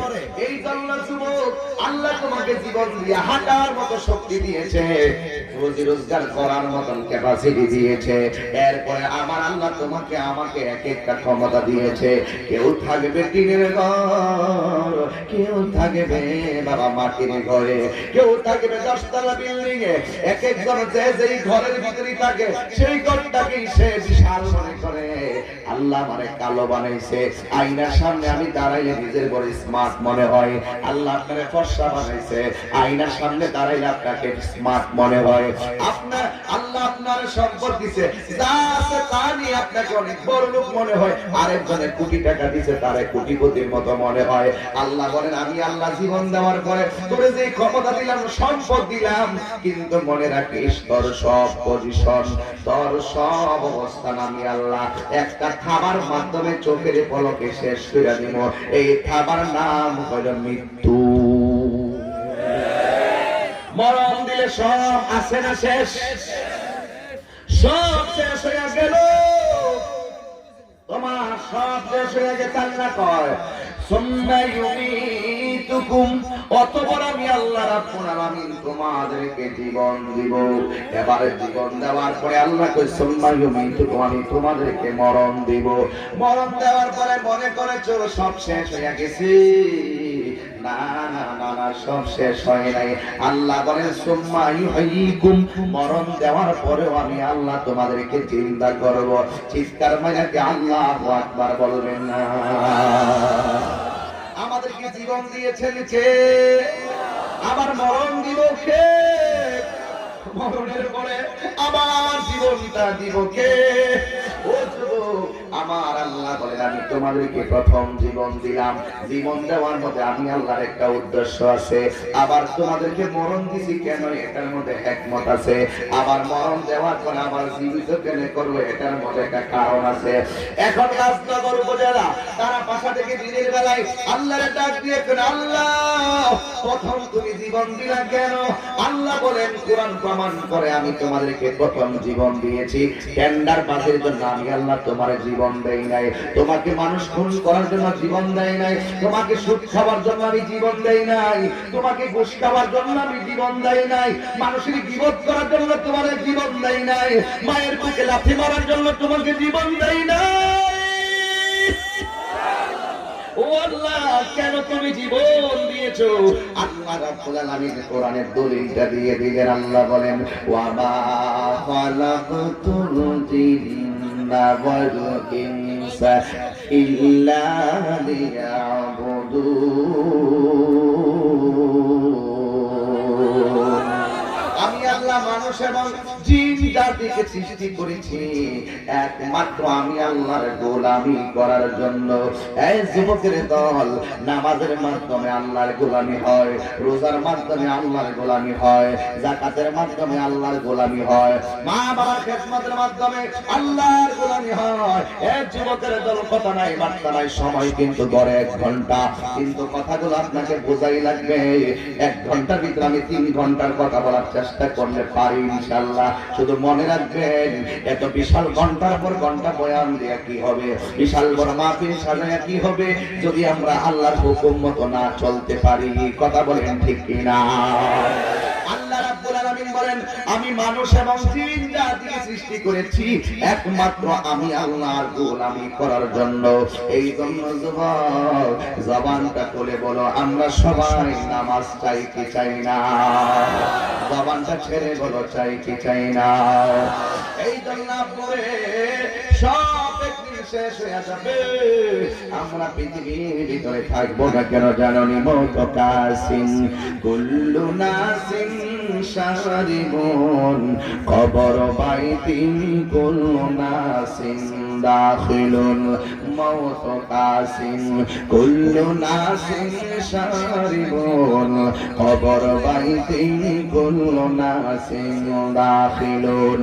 এই জন্য যুবক আল্লাহ তোমাকে জীবন দিয়ে হাঁটার মতো শক্তি দিয়েছে, রুজি রোজগার করার মতন ক্যাপাসিটি দিয়েছে। এরপরে আমার আল্লাহ তোমাকে আমাকে এক একটা ক্ষমতা দিয়েছে। কেউ থাকবে টিনের ঘর, কেউ থাকবে বাবা মাটির ঘরে, কেউ থাকবে 10 তলা বিল্ডিং এ। এক একজন যেই ঘরের ভিতরে থাকে সেই ঘরটাকেই সে বিশাল মনে করে। আল্লাহ আমারে কালো বানাইছে, আয়নার সামনে আমি দাঁড়াইলে নিজের বড় স্মার্ট মনে হয়। আল্লাহ আপনাকে ফর্সা বানাইছে, আয়নার সামনে দাঁড়াইলে আপনাকে স্মার্ট মনে হয়। আপনার আল্লাহ আপনার সম্পদ দিছে, যা আছে তা নিয়ে আপনাকে অনেক বড় লোক মনে হয়। আরেকজনের কোটি টাকা দিছে, তারে কোটিপতির মতো মনে হয়। আল্লাহ বলেন আমি আল্লাহ জীবন দেওয়ার পরে তোরে যে ক্ষমতা দিলাম, সম্পদ দিলাম, কিন্তু মনে রাখিস তোর সব পজিশন, তোর সব অবস্থান আমি আল্লাহ একটা খাবার মাধ্যমে চোখের পলকে শেষ করে দিব। এই খাবার নাম হল মৃত্যু। মরণ দিলে সব আছে না শেষ? সব শেষ হয়ে গেল, তোমার সব শেষ হয়ে গেছে। আল্লাহ কয় সুম্মা ইউমীতুকুম, অতঃপর আমি আল্লাহ রাব্বুল আলামিন তোমাদেরকে জীবন দিব। এবারে জীবন দেওয়ার পরে আল্লাহ কয় সুম্মা ইউমীতুকুম, আমি তোমাদেরকে মরণ দিব। মরণ দেওয়ার পরে মনে করেছো সব শেষ হয়ে গেছে। না না না না, সব শেষ হয় নাই। আল্লাহ বলেন সুম্মা ইউহয়িকুম, মরণ দেওয়ার পরেও আমি আল্লাহ তোমাদেরকে জিন্দা করব। চিৎকার মাইরা কি আল্লাহু আকবার বলবেন না? আমাদেরকে জীবন দিয়েছেন কে? আবার মরণ দিব কে? মরণের পরে আবার জীবনটা দিব কে? ও যুবক, আমার আল্লাহ বলেন আমি তোমাদেরকে প্রথম জীবন দিলাম। জীবন দেওয়ার মধ্যে আমি আল্লাহর একটা উদ্দেশ্য আছে। আবার তোমাদেরকে মরণ দিছি কেন? এটার মধ্যে হিকমত আছে। আবার মরণ দেওয়ার পরে আবার জীবিত কেন করবো? এটার মধ্যে একটা কারণ আছে। এখন রাজনগর উপজেলা তারা পাশা থেকে দিনের বেলায় আল্লাহর ডাক দিয়ে আল্লাহ প্রথম তুমি জীবন দিলা কেন? আল্লাহ বলেন কোরআন প্রমাণ করে আমি তোমাদেরকে প্রথম জীবন দিয়েছি টেন্ডার বাসের জন্য। আমি আল্লাহ তোমার জীবন দেই নাই, তোমাকে মানুষ খুন করার জন্য জীবন দেই নাই, তোমাকে সুদ খাওয়ার জন্য আমি জীবন দেই নাই, তোমাকে ঘুষ খাওয়ার জন্য আমি জীবন দেই নাই, মানুষের গীবত করার জন্য তোমার জীবন দেই নাই, মায়ের বুকে লাথি মারার জন্য তোমাকে জীবন দেই নাই। ও আল্লাহ, কেন তুমি জীবন দিয়েছো? আল্লাহ রাব্বুল আলামিন কোরআনের দলিলটা দিয়ে দিলেন। আল্লাহ বলেন ওয়া মা খালাকতুল জিন্না ওয়াল ইনসা ইল্লা লিয়াবুদুন। আমি আল্লাহ মানুষ এবং জিন জাতিকে সৃষ্টি করেছি একমাত্র আমি আল্লাহর গোলামি করার জন্য। এই যুবকের দল, নামাজের মাধ্যমে আল্লাহর গোলামি হয়, রোজার মাধ্যমে আল্লাহর গোলামি হয়, যাকাতের মাধ্যমে আল্লাহর গোলামি হয়, মা বাবার খেদমতের মাধ্যমে আল্লাহর গোলামি হয়। এই যুবকের দল, কথা নাই বার্তা নাই, সময় কিন্তু গড়ে 1 ঘন্টা, কিন্তু কথাগুলো আপনাকে বোঝাই লাগবে। 1 ঘন্টার ভিতরে আমি 3 ঘন্টার কথা বলার চেষ্টা করলে পারি ইনশাআল্লাহ। শুধু মনে রাখবেন, এত বিশাল ঘন্টার পর ঘন্টা বয়ান দেয়া কি হবে, বিশাল বড় মাহফিল সাজায়া কি হবে যদি আমরা আল্লাহর হুকুম মতো না চলতে পারি? কথা বলেন ঠিক কিনা? আল্লাহ রাব্বুল আলামিন বলেন আমি মানুষ এবং জিন জাতিকে সৃষ্টি করেছি একমাত্র আমি আল্লাহর গোলামি করার জন্য। এই জন্য যুবক, জবানটা খুলে বলো আমরা সবাই নামাজ চাই কি চাই না? জবানটা ছেড়ে বলো চাই কি চাই না? এই জন্য পরে সব একদিন শেষ হয়ে যাবে, আমরা পৃথিবীর ভিতরে থাকবো না কেন জানি? মৌত কাসিন কুল্লু নাসিন শারিবুন কবর বাইতিন কুল্লু নাসিন দাখিলুন। মৌত কাসিন কুল্লু নাসিন শারিবুন কবর বাইতিন কুল্লু নাসিন দাখিলুন।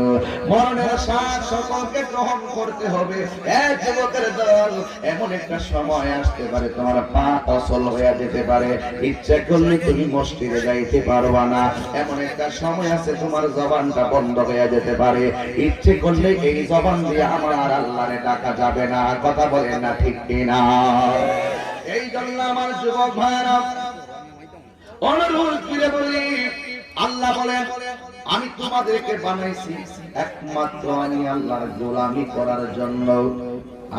মরণের স্বাদ সকলকে গ্রহণ করতে হবে। এক যুবকের দল, এমন একটা সময় আসতে পারে তোমার পা অচল হয়ে যেতে পারে, ইচ্ছা করলে তুমি মসজিদে যাইতে পারবা না। এমন একটা সময় আছে তোমার জবানটা বন্ধ হয়ে যেতে পারে, ইচ্ছে করলে এই জবান দিয়ে আমার আল্লাহরে ডাকা যাবে না। কথা বলেন না ঠিক কিনা? এই জন্য আমার যুবক ভাইরা অনুরোধ করে বলি, আল্লাহ বলেন আমি তোমাদেরকে বানাইছি একমাত্র আমি আল্লাহর গোলামি করার জন্য।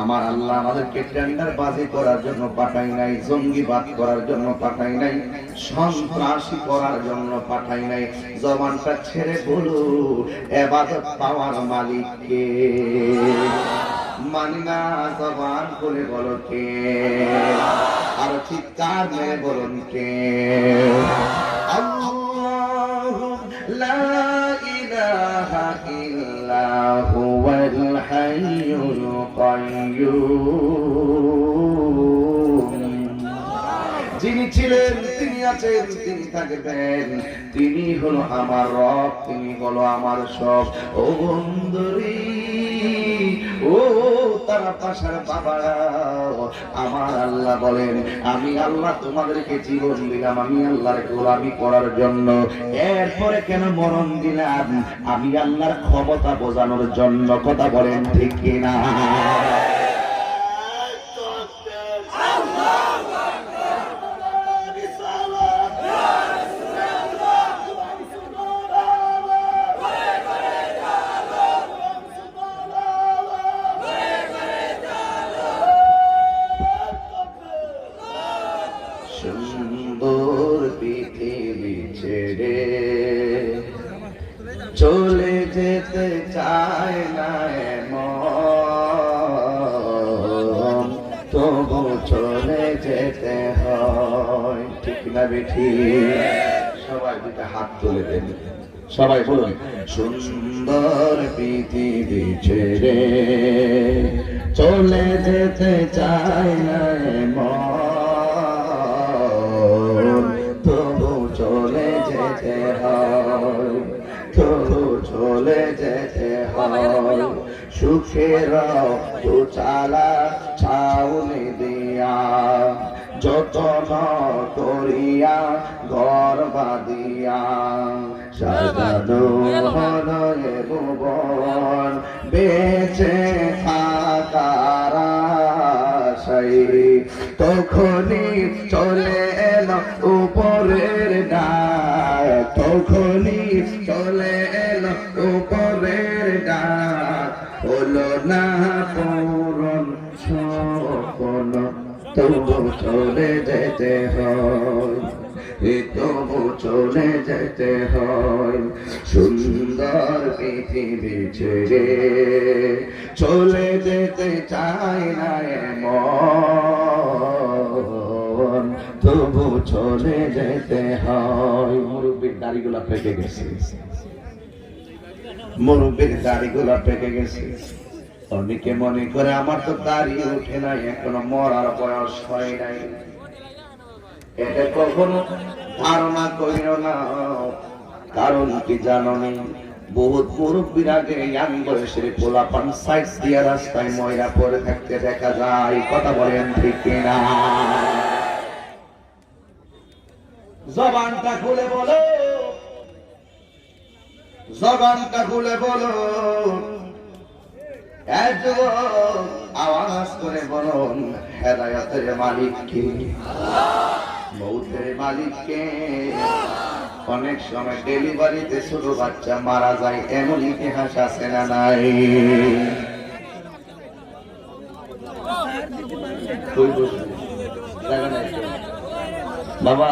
আমার আল্লাহ আমাদেরকে টেন্ডার বাজি করার জন্য পাঠাই নাই, জঙ্গিবাদ করার জন্য পাঠাই নাই, সন্ত্রাসী করার জন্য পাঠাই নাই। জবানটা ছেড়ে বলো ইবাদত পাওয়ার মালিক কে? মানি না, জবান খুলে বলো কে? আর চিৎকার মেরে বলুন কে? আল্লাহু লা ইলাহা ইল্লা হুয়াল হাইয়ুল কাইয়্যুম। যিনি ছিলেন, তিনি আছেন, তিনি থাকবেন, তিনি হলো আমার রব, তিনি হলো আমার সব। ও বন্ধুরি, ও তারা পাশার বাবারা, আমার আল্লাহ বলেন আমি আল্লাহ তোমাদেরকে জীবন দিলাম আমি আল্লাহর গোলামি করার জন্য। এরপরে কেন মরণ দিলাম? আমি আল্লাহর ক্ষমতা বোঝানোর জন্য। কথা বলেন ঠিক কিনা? সুন্দর পৃথিবী ছেড়ে চলে যেতে চায় না মন, তবু চলে যেতে হয়। ঠিক না বেঠি? সবাই দুটো হাত তুলে দেন, সবাই বলুন সুন্দর পৃথিবী ছেড়ে চলে যেতে চাই না মন, তবু চলে যেতে হয়, তবু চলে যেতে হয়। সুখের চালা ছাউনি দিয়া যতন করিয়া ঘর বাঁধিয়া সাজানো হয়ে ভুবন বেঁচে থাকার আশায় তখনই চলে এলো উপরের ডাক, তখনই চলে এলো উপরের ডাক, হলো না পূরণ স্বপ্ন, তবু চলে যেতে হয়, তবু চলে যেতে হয়। সুন্দর পৃথিবী ছেড়ে চলে যেতে চাই না মন, তবু চলে যেতে হয়। মুরব্বীর দাড়িগুলা পেকে গেছে, মুরব্বীর দাড়িগুলা পেকে গেছে। অনেকে মনে করে আমার তো দাড়ি ওঠে নাই, এখনো মরার বয়স হয় নাই। এটা কখনো ধারণা করিও না, কারণ কি জানো নি? বহুত মুরব্বীর আগে ইয়াং বয়সের পোলাপান সাইড দিয়ে রাস্তায় ময়লা পড়ে থাকতে দেখা যায়। কথা বলেন ঠিক কিনা? জবানটা খুলে বলো, জবানটা খুলে বলো, আওয়াজ করে বলুন হেদায়েতের মালিক কে? মৌতের মালিক কে? অনেক সময় ডেলিভারিতে ছোট বাচ্চা মারা যায়, এমন ইতিহাস আছে না নাই? বাবা,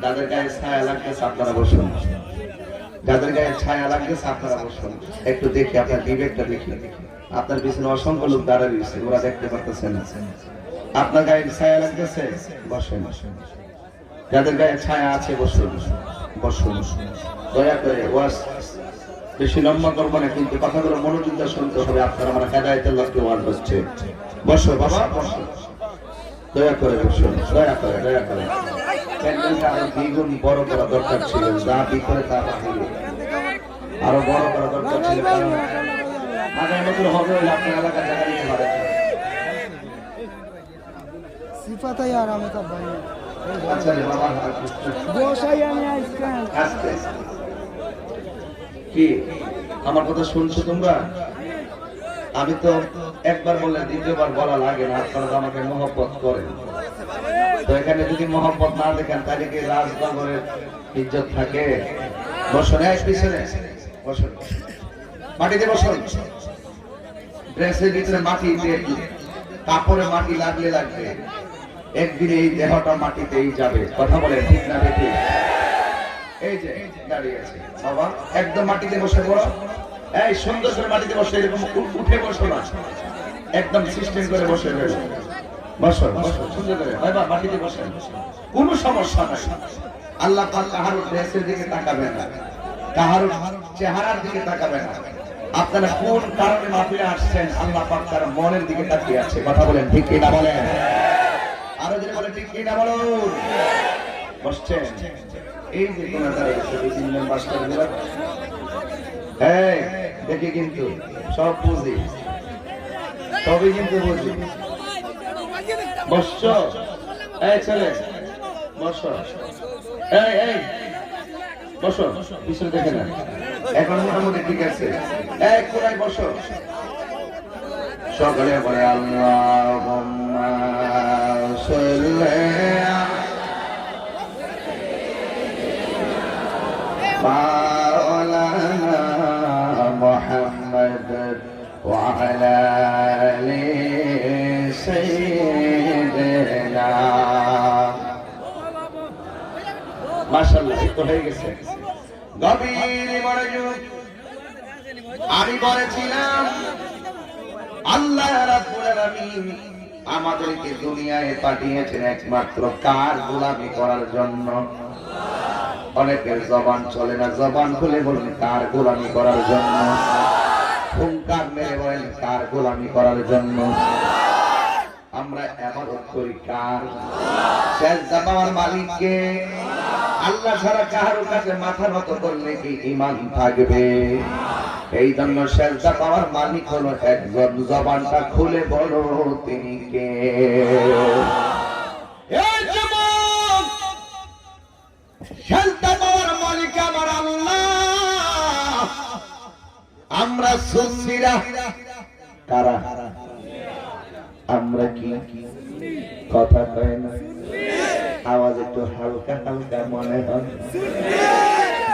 যাদের গায়ে ছায়া লাগতেছে আপনারা বসুন, যাদের গায়ে ছায়া লাগতেছে আপনারা বসুন। একটু দেখি আপনার বিবেকটা দেখি। আপনার পিছনে অসংখ্য লোক দাঁড়িয়ে রয়েছে, ওরা দেখতে পারতেছেন। আপনার গায়ে ছায়া লাগতেছে, বসেন। যাদের গায়ে ছায়া আছে বসুন, বসুন। দয়া করে ওয়াজ বেশি লম্বা করবো না, কিন্তু কথাগুলো মনোযোগ দিয়ে শুনতে হবে। আপনারা আমার হেদায়েতের লক্ষ্যে ওয়াজ হচ্ছে। বসো বাবা, বসো, দয়া করে বসুন, দয়া করে, দয়া করে। প্যান্ডেলটা আরো দ্বিগুণ বড় করা দরকার ছিল, যা বিকরে তা বাহিরে আরো বড় করা দরকার ছিল। কারণ আগামী বছর হবে আপনার এলাকার জায়গা নিতে পারে। কি আমার কথা শুনছো তোমরা? আমি তো একবার বললে দ্বিতীয়বার বলা লাগে না, আপনারা তো আমাকে মহব্বত করেন। তো এখানে যদি মহব্বত না দেখেন তাহলে কি রাজনগরের ইজ্জত থাকে? বসুন, পিছনে বসুন, মাটিতে বসুন। ড্রেসের ভিতরে মাটি, কাপড়ে মাটি লাগলে লাগবে, একদিন এই দেহটা মাটিতেই যাবে। কথা বলে ঠিক না বেটি? এই যে দাঁড়িয়ে আছে বাবা, একদম মাটিতে বসে পড়ো। এই সুন্দর করে মাটিতে বসে, এরকম উঠে বসো না, একদম সিস্টেম করে বসে রয়েছে। বসো, বসো সুন্দর করে বাবা, মাটিতে বসে, কোনো সমস্যা নাই। আল্লাহ পাক কাহারও ড্রেসের দিকে তাকাবে না, কাহারও চেহারার দিকে তাকাবে না। আপনারা কোন কারণে মাহফিলে আসছেন, আল্লাহ পাক তার মনের দিকে তাকিয়ে আছে। কথা বলেন ঠিক কি না? বলেন আরো যদি বলেন ঠিক কি না বলুন। বসছেন, এই যে কোনা দাঁড়িয়েছে, এই 3 মেম্বার গুলো, এই দেখি কিন্তু সব বুঝি, সবই কিন্তু বুঝি। বসছো, এই ছেলে বসো, এই এই বসো, পিছনে দেখে না, এখন মোটামুটি ঠিক আছে। এক কোনায় বসো, সকলে বলে আল্লাহুম্মা সাল্লি মাওলানা মুহাম্মদ ওয়া আলা আলি সাইয়্যিদিনা। মাশাআল্লাহ, একটু হয়ে গেছে। গভীর মনোযোগ। আমি বলেছিলাম আল্লাহ রাব্বুল আলামিন আমাদেরকে দুনিয়ায় পাঠিয়েছেন একমাত্র কার গোলামি করার জন্য? অনেকের জবান চলে না, জবান খুলে বলুন কার গোলামি করার জন্য? হুঙ্কার মেরে বলেন কার গোলামি করার জন্য? আমরা ইবাদত করি কার? সেজদা পাওয়ার মালিককে। আল্লাহ ছাড়া কারো কাছে মাথা নত করলে কি ঈমান থাকবে? এই জন্য সেজদা পাওয়ার মালিক হলো একজন, জবানটা খুলে বলো তিনি কে? এই যুবক, সেজদা পাওয়ার মালিক আমার আল্লাহ। আমরা সুন্নিরা কারা? আমরা কি কথা কয় না? আওয়াজ একটু হালকা হালকা মনে হয়,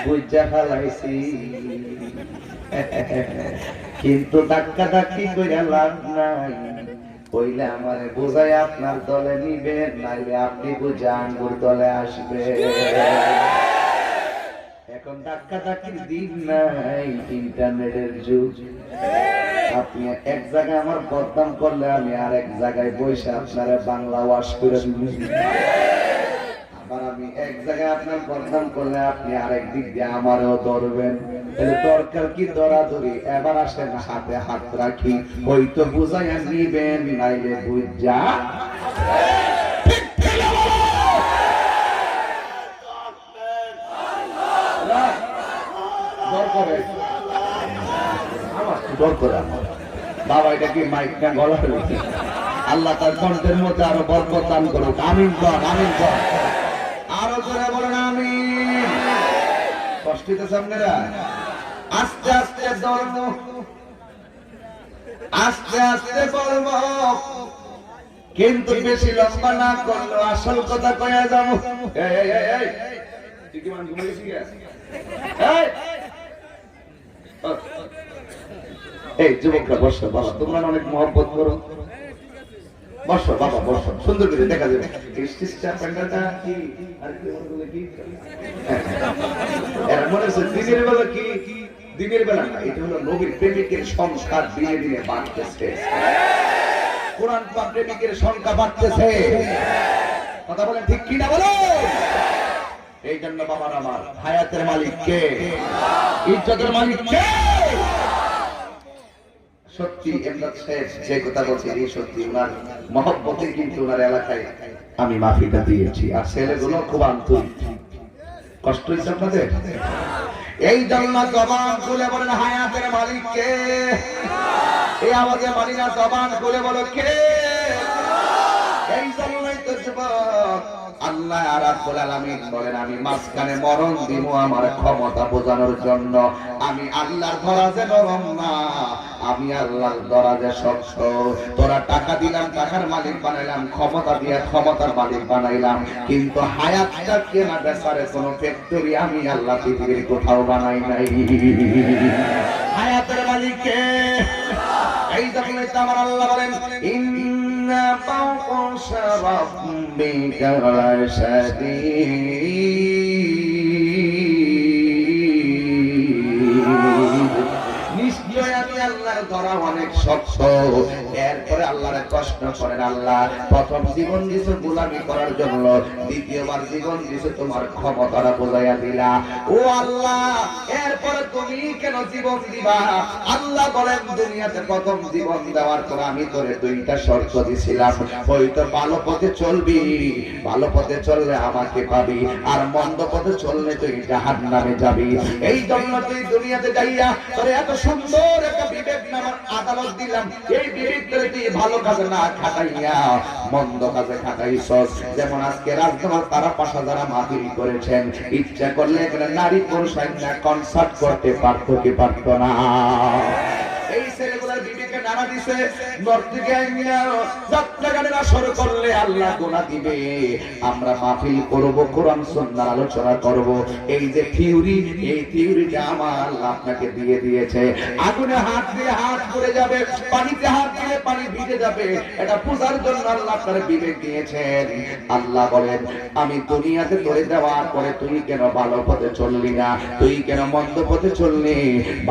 বুঝা ফেলাইছি, কিন্তু ধাক্কা ধাক্কি করে লাভ নাই। কইলে আমারে বোঝাই আপনার দলে নিবেন, নাইলে আপনি বুঝা আঙ্গুর দলে আসবে। এখন ধাক্কা ধাক্কির দিন নাই, ইন্টারনেটের যুগ। আপনি এক জায়গায় আমার বদনাম করলে আমি আর এক জায়গায় বসে আপনারা বাংলা ওয়াশ করে দিবেন। আবার আমি এক জায়গায় আপনার বদনাম করলে আপনি আরেক দিক দিয়ে আমারও ধরবেন। দরকার কি দরাদরি? এবার আসেন হাতে হাত রাখি, হয়তো বুঝাইয়া নিবেন, নাইলে বুঝা বাবা। এটা কি মাইক না গলা? আল্লাহ তার কণ্ঠের মধ্যে আরো বরকত দান করুক। আমিন কর, আমিন কর, আরো করে বলেন আমিন। কষ্ট হইতেছে আপনারা? আস্তে আস্তে ধর্ম, আস্তে আস্তে বলব, কিন্তু বেশি লম্বা না করলো আসল কথা কয়া যাবো। এই যুবকরা বসো বাবা, তোমরা অনেক মহব্বত করো, বসো বাবা বসো, সুন্দর করে দেখা যাবে। দিনের বেলা কি? দিনের বেলা না, এটা হলো নবীর প্রেমিকের সংখ্যা দিনে দিনে বাড়তেছে, কোরআন পাক প্রেমিকের সংখ্যা বাড়তেছে। কথা বলেন ঠিক কিনা বলো? এই জন্য বাবার আমার হায়াতের মালিক কে? ইজ্জতের মালিক কে? সত্যি এমদাদ সাহেব যে কথা বলছে এই সত্যি, ওনার মহব্বতে কিন্তু ওনার এলাকায় আমি মাফিটা দিয়েছি, আর ছেলেগুলো খুব আন্তরিক। কষ্ট হচ্ছে আপনাদের? এই জন্য জবান খুলে বলেন হায়াতের মালিক কে? এই আওয়াজে মানি না, জবান খুলে বলো কে? এই জন্যই তো যুবক আল্লাহ রাব্বুল আলামিন বলেন আমি মাঝখানে মরণ দিব আমার ক্ষমতা বোঝানোর জন্য। আমি আল্লাহর দরাজে নরম না, আমি আল্লাহর দরাজে শক্ত। তোরা টাকা দিলাম, টাকার মালিক বানাইলাম, ক্ষমতা দিয়ে ক্ষমতার মালিক বানাইলাম, কিন্তু হায়াতটা কেনা বেচারে কোনো ফ্যাক্টরি আমি আল্লাহ পৃথিবীর কোথাও বানাই নাই। হায়াতের মালিক কে? এই জন্য আমার আল্লাহ বলেন ইন্না বাতাশা রাব্বিকা লাশাদীদ। নিশ্চয় আমি আল্লাহর ধরা অনেক শক্ত। এরপরে আল্লাহরে কষ্ট করেন, আল্লাহ প্রথম জীবন দিছো গোলামি করার জন্য, দ্বিতীয়বার জীবন দিছো তোমার ক্ষমতাটা বোঝাইয়া দিলা। ও আল্লাহ, এরপরে তুমি কেন জীবন দিবা? আল্লাহ বলেন দুনিয়াতে প্রথম জীবন দেওয়ার পর আমি তোরে দুইটা শর্ত দিছিলাম, হয়তো ভালো পথে চলবি, ভালো পথে চললে আমাকে পাবি, আর মন্দ পথে চললে তুই জাহান্নামে যাবি। এই জন্য তুই দুনিয়াতে যাইয়া তোরে এত সুন্দর একটা বিবেক নামের আদালত দিলাম, এই বিবেক করে তুই ভালো কাজে না খাটাইয়া মন্দ কাজে খাটাইছস। যেমন আজকে রাজধানী তারা পাশা যারা মাহফিল করেছেন, ইচ্ছা করলে এখানে নারী পুরুষ আইনা কনসার্ট করতে পারতো কি পারতো না? এই ছেলেগুলোর বিবেকে নাড়া দিছে, নর্দিকে আইনা যাত্রা গানের আসর করলে আল্লাহ গুনাহ দিবে। আমরা মাহফিল করব, কোরআন সুন্নাহ আলোচনা করব, এই যে থিওরি, এই থিওরিটা আমার আল্লাহ আপনাকে দিয়ে দিয়েছে। আগুনে হাত দিয়ে হাত পড়ে যাবে, পানিতে হাত দিলে পানি ভিজে যাবে, এটা পূজার জন্য আল্লাহ আপনার বিবেক দিয়েছেন। আল্লাহ বলেন আমি দুনিয়াতে তোরে দেওয়ার পরে তুই কেন ভালো পথে চললি না, তুই কেন মন্দ পথে চললি?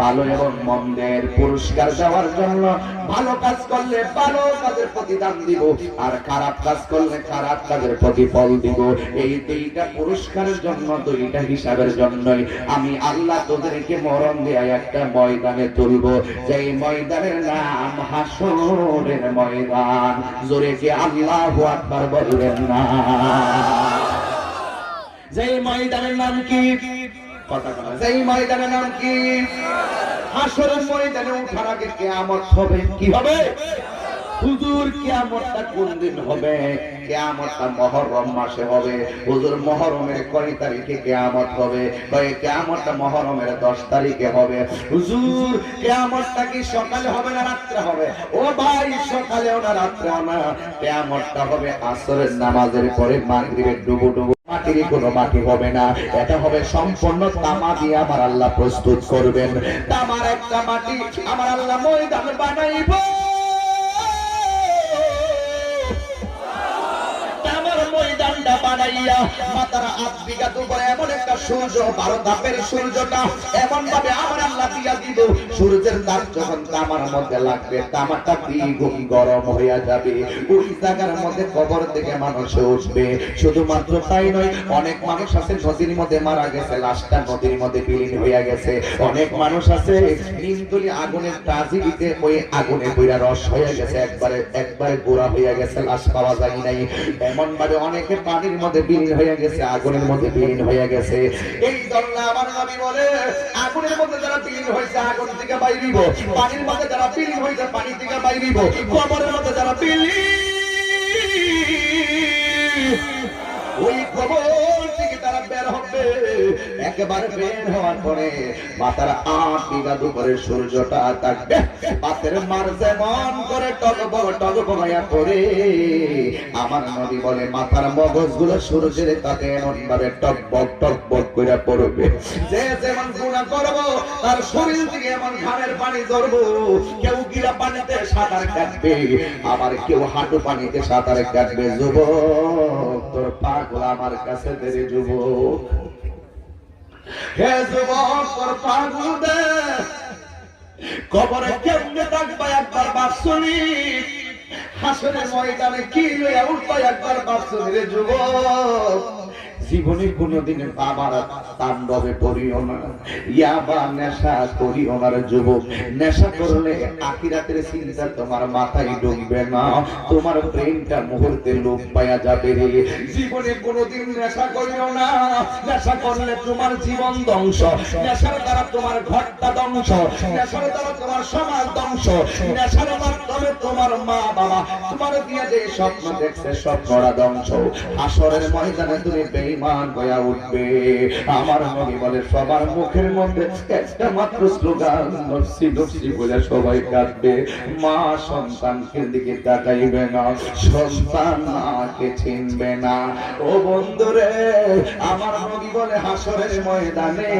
ভালো এবং মন্দের পুরস্কার দেওয়ার জন্য, ভালো কাজ করলে ভালো কাজের প্রতিদান দিব, আর খারাপ কাজ করলে খারাপ কাজের প্রতিফল দিব। এই দুইটা পুরস্কারের জন্য, দুইটা হিসাবের জন্যই আমি আল্লাহ তোদেরকে মরণ দিয়ে একটা ময়দানে তুলব, যেই ময়দানের নাম হাসরের ময়দান। জোরে কি আল্লাহু আকবার বলবেন না? যেই ময়দানের নাম কি? কথা বলা। যেই ময়দানের নাম কি? হাসরের ময়দানে ওঠার আগে কিয়ামত হবে। কি হবে? হুজুর কিয়ামতটা কোন দিন হবে? কিয়ামতটা মুহররম মাসে হবে। হুজুর মুহররমের কয় তারিখে কিয়ামত হবে? কয় কিয়ামতটা মুহররমের 10 তারিখে হবে। হুজুর কিয়ামতটা কি সকালে হবে না রাতে হবে? ও ভাই, সকালেও না রাতেও না, কিয়ামতটা হবে আসরের নামাজের পরে, মাগরিবের ডুবো ডুবো। মাটির কোনো মাটি হবে না, এটা হবে সম্পূর্ণ তামা দিয়ে আমার আল্লাহ প্রস্তুত করবেন। তামার একটা মাটি আমার আল্লাহ ময়দান বানাইব। ময়দানটা বানাইয়া মাতার 8 বিঘা উপরে এমন একটা সূর্য, 12 ধাপের সূর্যটা এমন ভাবে আমার আল্লাহ দিয়া দিব, সূর্যের তাপ যখন তামার মধ্যে লাগবে, তামাটা দ্বিগুণ গরম হইয়া যাবে। ওই জায়গার মধ্যে কবর থেকে মানুষ উঠবে। শুধুমাত্র তাই নয়, অনেক মানুষ আছে নদীর মধ্যে মারা গেছে, লাশটা নদীর মধ্যে বিলীন হইয়া গেছে। অনেক মানুষ আছে নিমতলি আগুনের ট্রাজেডিতে ওই আগুনে পুরা রস হইয়া গেছে, একবারে গোড়া হইয়া গেছে, লাশ পাওয়া যায় নাই। এমন ভাবে অনেকে পানির মধ্যে বিলীন হয়ে গেছে, আগুনের মধ্যে বিলীন হয়ে গেছে। এই জন্য আমার নবী বলে, আগুনের মধ্যে যারা বিলীন হয়েছে আগুন থেকে বাইরিব, পানির মধ্যে যারা বিলীন হয়েছে পানি থেকে বাইরিব, কবরের মধ্যে যারা বিলীন ওই কবর থেকে তারা বের হবে। একেবারে বের হওয়ার পরে মাথার 8 বিঘা উপরে সূর্যটা থাকবে, পাতের মার যেমন করে টগবগাইয়া পড়ে, আমার নবী বলে মাথার মগজগুলো সূর্যের তাতে এমন ভাবে টকবক করে পড়বে, যে যেমন গুনাহ করব তার শরীর থেকে এমন ঘামের পানি ঝরবো। কেউ গিরা পানিতে সাঁতার কাটবে, আবার কেউ হাঁটু পানিতে সাঁতার কাটবে। যুবক তোর পাগুলো আমার কাছে দেরে, যুবক হে যুবক তোর পাগুলো দে। কবরে কেমনে থাকবা একবার ভাবছনি? হাসরের ময়দানে কি লইয়া উঠবা একবার ভাবছনি রে যুবক? জীবনে কোনদিন বাবার তাণ্ডবে পড়িও না, ইয়াবা নেশা করিও না রে যুবক। নেশা করলে আখিরাতের চিন্তা তোমার মাথায় ঢুকবে না, তোমার ব্রেনটা মুহূর্তে লোপ পাওয়া যাবে রে। জীবনে কোনদিন নেশা করিও না, নেশা করলে তোমার জীবন ধ্বংস, নেশার দ্বারা তোমার ঘরটা ধ্বংস, নেশার দ্বারা তোমার সমাজ ধ্বংস, নেশার মাধ্যমে তোমার মা বাবা তোমার দিয়ে যে স্বপ্ন দেখছে স্বপ্নটা ধ্বংস। হাসরের ময়দানে তুমি বেঈমান হয়ে উঠবে। আমার নবী বলে সবার মুখের মধ্যে একটা মাত্র স্লোগান, নফসি নফসি বলে সবাই কাঁদবে। মা সন্তানকে দিকে তাকাইবে না, সন্তান মাকে চিনবে না। ও বন্ধুরে, আমার নবী বলে হাসরের ময়দানে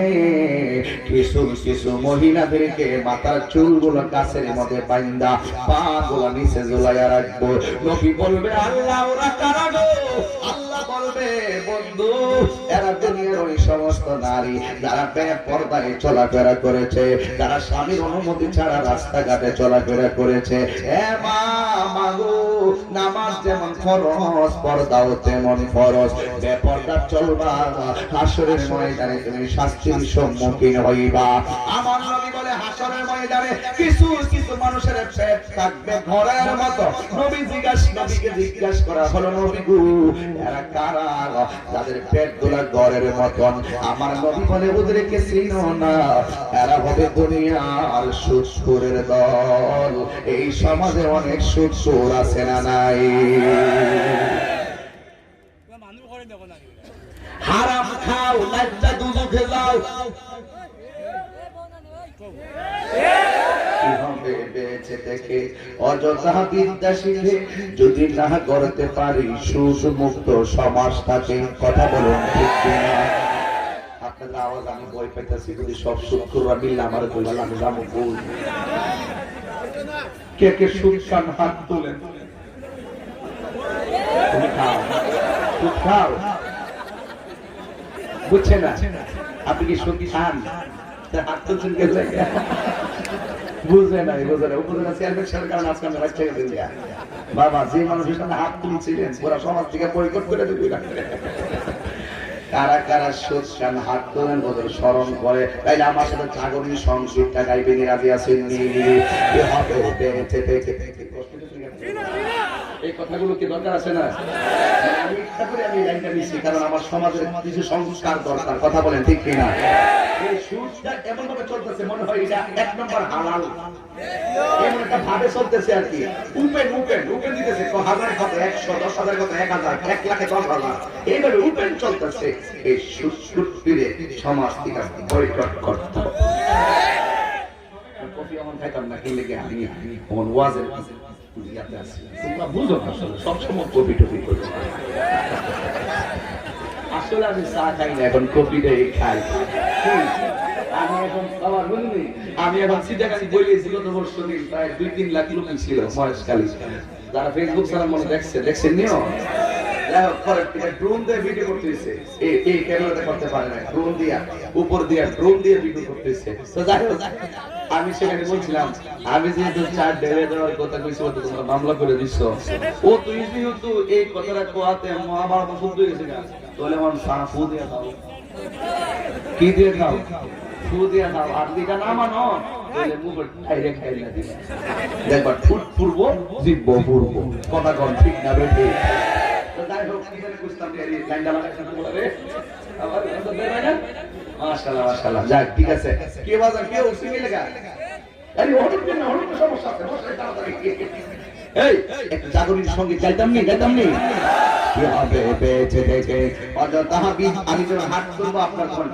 কিছু কিছু মহিলাদেরকে মাথার চুলগুলো গাছের মধ্যে বাইন্দা পা গুলো নিচে ঝুলাইয়া রাখবো। নবী বলবে আল্লাহ ওরা কারা গো? আল্লাহ বলবে বন্ধু এরা দুনিয়ার ওই সমস্ত নারী যারা বেপরদায় চলাফেরা করেছে, যারা স্বামীর অনুমতি ছাড়া রাস্তাঘাটে চলাফেরা করেছে। এ মা মাগো, নামাজ যেমন ফরজ, পর্দাও তেমন ফরজ। বেপরদা চলবা, হাসরের ময়দানে তুমি শাস্তির সম্মুখীন হইবা। আমার নবী বলে হাসরের ময়দানে কিছু কিছু মানুষের পেট থাকবে ঘরের মতো। নবীকে জিজ্ঞাসা করা হলো, নবী গো এরা কারা যাদের পেট গুলা ঘরের মতন? আমার নবী বলে ওদেরকে চিনো না, এরা হবে দুনিয়ার সুদখোরের দল। এই সমাজে অনেক সুদখোর আছে না নাই? হারাম খাও, লজ্জা দুজখে যাও, বেঁচে থেকে অযথা বিদ্যা শিখে যদি না করতে পারি সুদ মুক্ত সমাজটাকে। কথা বলুন ঠিক কিনা? আপনাদের আওয়াজ আমি ভয় পাইতেছি, যদি সব সুদখোররা মিললে আমার বললাম আমি যাবো বল। কে কে সুদ খান হাত তোলেন? তুমি খাও, সুদ খাও, বুঝছে না? আপনি কি সুদ খান? হাত তুলছেন কে? বুঝে নাই, বুঝে না। উপজেলা চেয়ারম্যান সাহেবের কারণে আজকে আমি বাচ্চা গেছি। বাবা যে মানুষের সামনে হাত তুলছিলেন পুরা সমাজ থেকে বয়কট করে দিবি না। কারা কারা সুদ খান হাত তোলেন ওদের স্মরণ করে, তাইলে আমার সাথে জাগরণী সংগীতটা গাইবেন রাজি আছেন নি? হবে বেঁচে থেকে এই কথাগুলো কি দরকার আছে না? আমি ইচ্ছা করে আমি লাইনটা নিচ্ছি কারণ আমার সমাজের কিছু সংস্কার দরকার। কথা বলেন ঠিক কিনা? এই সুদটা এমন ভাবে চলতেছে মনে হয় এটা এক নম্বর হালাল, এমন একটা ভাবে চলতেছে আর কি। উপেন দিতেছে 1000 কত 100, 10,000 কত 1000, 1 লাখে 10,000, এইভাবে উপেন চলতেছে। এই সুদ ফিরে সমাজ থেকে বয়কট করতে হবে। কফি আমার খাইতাম না, কিনলে কি আমি কোন ওয়াজের ইয়াতে আছি তোমরা বুঝো না, আসলে সবসময় কফি টফি করবো আসলে আমি চা খাই না, এখন কফিটাই খাই। আমি এখন আমার বুঝলি আমি এখন সিটাকানি বলিয়েছি গত বছর দিন প্রায় 2-3 লাখ লোক ছিল মহেশখালী, যারা ফেসবুক ছাড়া মনে দেখছেন নিও। যাই হোক পরে ড্রোন দিয়ে ভিডিও করতেছে, এই ক্যামেরাতে করতে পারে না, ড্রোন দিয়া উপর দিয়া ড্রোন দিয়ে ভিডিও করতেছে। তো যাই হোক আমি সেখানে বলছিলাম আমি যেহেতু 4 ঢেলে দেওয়ার কথা কইছি তো তোমরা মামলা করে দিচ্ছ, ও তুই যেহেতু এই কথাটা কোয়াতে মহাভারত শুদ্ধ হয়েছে না, তাহলে আমার ফু দিয়ে খাও, কি দিয়ে খাও, ফু দিয়ে খাও, আর দিকা না মানো তাহলে মুখ ডাইরেক্ট খাইলা দিবা, দেখবা ফুট পূর্ব জিব্ব পূর্ব। কথা কোন ঠিক না বেঠি? তো যাই হোক কি করে বুঝতাম এই লাইনটা লাগাইছেন বলে আবার কথা দেবে না। মাশাআল্লাহ মাশাআল্লাহ, যাক ঠিক আছে। কে বাজার কে উঠছে কি লাগা? আরে হঠাৎ না সমস্যা আছে, বসে তাড়াতাড়ি। এই একটা জাগরণীর সঙ্গে গাইতাম নি কি হবে বেঁচে থেকে অযথা আমি যখন হাত তুলবো আপনার তখন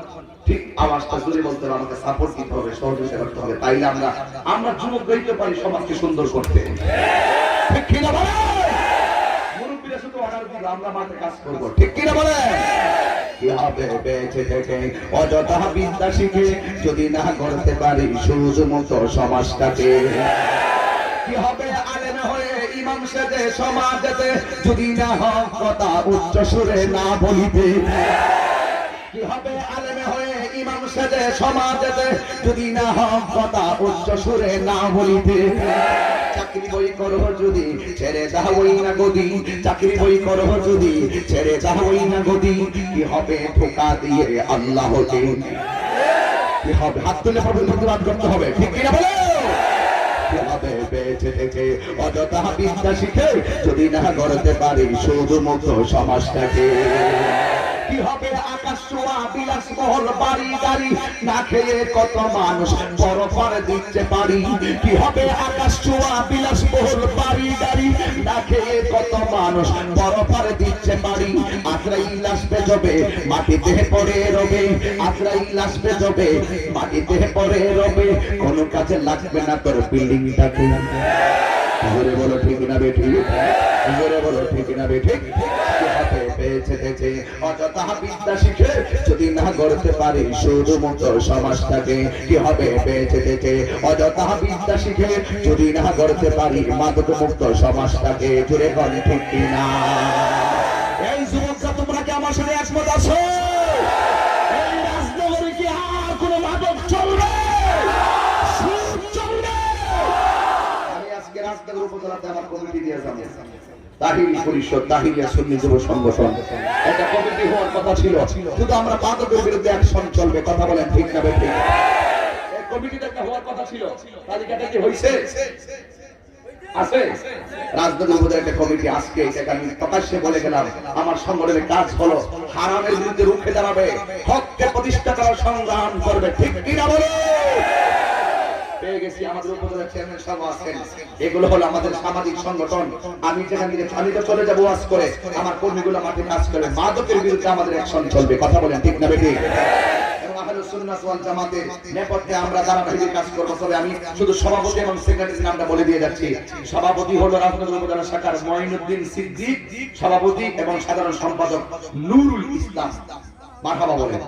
ঠিক আওয়াজটা জোরে বলতে হবে, আমাকে সাপোর্ট দিতে হবে, সহযোগিতা করতে হবে, তাইলে আমরা যুবক গাইতে পারি সমাজকে সুন্দর করতে। ঠিক কি না বলে? মুরব্বিরা শুধু অর্ডার দিবে, আমরা মাঠে কাজ করব। ঠিক কি না বলে? কি হবে বেঁচে থেকে অযথা বিদ্যা শিখে যদি না করতে পারি সুযোগমুক্ত সমাজটাকে? কি হবে আলেম হয়ে ইমাম সেজে সমাজেতে যদি না হক কথা উচ্চ সুরে না বলিতে? কি হবে আলেম হয়ে ইমাম সেজে সমাজেতে যদি না হক কথা উচ্চ সুরে না বলিতে? চাকরি বই করো যদি ছেড়ে যাওই না গদি, চাকরি বই করো যদি ছেড়ে যাওই না গদি, কি হবে ধোঁকা দিয়ে আল্লাহকে? কি হবে হাত তুলে প্রতিবাদ করতে হবে। ঠিক কিনা বলো? বেঁচে থেকে অযথা বিদ্যা শিখে যদি না গড়তে পারি শুধুমুক্ত সমাজটাকে? কি হবে আকাশ ছোঁয়া বিলাসবহুল বাড়ি গাড়ি না খেয়ে কত মানুষ পরপার দিচ্ছে পারি? কি হবে আকাশ ছোঁয়া বিলাসবহুল বাড়ি গাড়ি না খেয়ে কত মানুষ পরপার দিচ্ছে পারি? আজরাইল আসবে যবে মাটিতে পড়ে রবে, আজরাইল আসবে যবে মাটিতে পড়ে রবে, কোনো কাজে লাগবে না তোর বিল্ডিংটাকে। জোরে বলো ঠিক না বেঠি? জোরে বলো ঠিক না বেঠি? বেঁচে থেকে অযথা বিদ্যা শিখে যদি না গড়তে পারি শুধুমুক্ত সমাজটাকে? কি হবে বেঁচে থেকে অযথা বিদ্যা শিখে যদি না গড়তে পারি মাদক মুক্ত সমাজটাকে? জুড়ে কোন ঠিক কিনা? এই যুবকরা তোমরা কি আমার সাথে একমত আছো? এই রাজনগরে কি আর কোনো মাদক চলবে? সুদ চলবে? আমি আজকে রাজনগর উপজেলাতে আমার কমিটি দিয়ে যাবো, তাহিরি পরিষদ, তাহিরিয়া সুন্নি যুব সংগঠন, একটা কমিটি হওয়ার কথা ছিল, শুধু আমরা মাদকের বিরুদ্ধে অ্যাকশন চলবে। কথা বলেন ঠিক না বেঠিক? এই কমিটিটা একটা হওয়ার কথা ছিল, তালিকাটা কি হইছে? আছে রাজনগর উপজেলার একটা কমিটি, আজকে এটাকে আমি প্রকাশ্যে বলে গেলাম আমার সংগঠনের কাজ হলো হারামের বিরুদ্ধে রুখে দাঁড়াবে, হককে প্রতিষ্ঠা করার সংগ্রাম করবে। ঠিক কি না বলো? পেয়ে গেছি আমাদের উপজেলার চেয়ারম্যান সাহেব আছেন, এগুলো হলো আমাদের সামাজিক সংগঠন। আমি যেখানে আমি তো চলে যাবো ওয়াজ করে, আমার কর্মীগুলো মাঠে কাজ করে, মাদকের বিরুদ্ধে আমাদের অ্যাকশন চলবে। কথা বলেন ঠিক না বেঠিক? এবং আহলুস সুন্নাত ওয়াল জামাতের নেপথ্যে আমরা ধারাবাহিক কাজ করব। তবে আমি শুধু সভাপতি এবং সেক্রেটারির নামটা বলে দিয়ে যাচ্ছি। সভাপতি হলো রাজনগর উপজেলা শাখার মঈনুদ্দিন সিদ্দিক সভাপতি এবং সাধারণ সম্পাদক নুরুল ইসলাম। মারহাবা বলেন।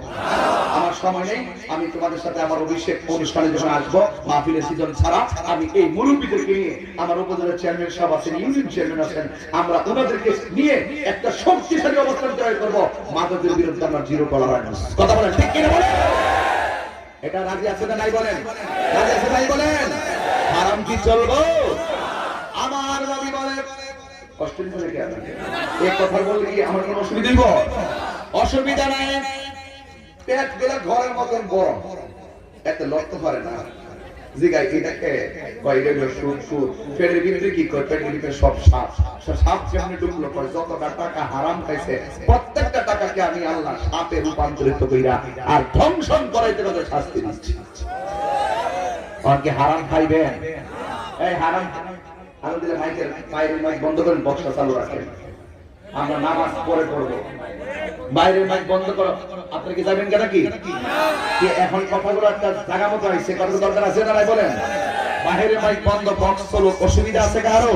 আমার সময় নেই, আমি তোমাদের সাথে আমার অভিষেক অনুষ্ঠানে যখন আসবো মাহফিলের সিজন ছাড়া আমি এই মুরব্বীদেরকে নিয়ে, আমার উপজেলার চেয়ারম্যান সাহেব আছেন, ইউনিয়ন চেয়ারম্যান আছেন, আমরা ওনাদেরকে নিয়ে একটা শক্তিশালী অবস্থান তৈরি করব। মাদকের বিরুদ্ধে আমরা জিরো টলারেন্স। কথা বলেন ঠিক কিনা বলেন? এটা রাজি আছে না নাই বলেন? রাজি আছে নাই বলেন? হারাম কি চলবো? আমার নবী বলেন কষ্ট দিতে নাকি আপনাকে এই কথা বললে কি আমার কোনো অসুবিধা হইব? অসুবিধা নাই। পেট গুলা ঘরের মতন বড়, এত লড়তে পারে না। জিগাই এটাকে বাইরে সুর সুর পেটের ভিতরে কি করে? পেটের ভিতরে সব সাপ, সাপ যেমনি ঢুকলো করে যতটা টাকা হারাম খাইছে প্রত্যেকটা টাকাকে আমি আল্লাহ সাপে রূপান্তরিত কইরা আর ধ্বংসন করাইতে কত শাস্তি দিচ্ছি। আর কি হারাম খাইবেন? এই হারাম আলো দিলে মাইকের বাইরের মাইক বন্ধ করেন, বক্সটা চালু রাখেন, আমরা নামাজ পড়ে পড়বো। বাইরের মাইক বন্ধ করো। আপনি কি যাবেন কেন? কি এখন কথাগুলো একটা জায়গা মতো আইছে, কথা দরকার আছে না? বলেন বাইরের মাইক বন্ধ, বক্স চলো, অসুবিধা আছে কারো?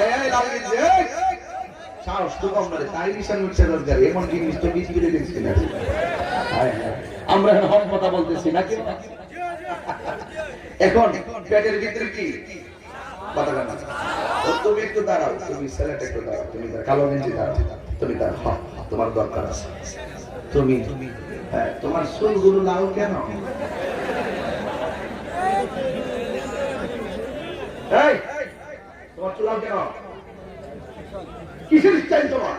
এই লাগিয়ে দে, সাহস তো কম না রে, তাই নিশান উঠছে দরকার। এমন জিনিস তো বিচ করে দিচ্ছি না। আমরা এখন হক কথা বলতেছি নাকি? এখন পেটের ভিতরে কি কথা না? তুমি একটু দাঁড়াও, তুমি ছেলেটা একটু দাঁড়াও, তুমি কালো গেঞ্জি দাঁড়াও, তুমি দাঁড়াও, তোমার দরকার আছে। তুমি হ্যাঁ, তোমার চুলগুলো লাল কেন? এই তোমার চুল লাল কেন? কিসের স্টাইল তোমার?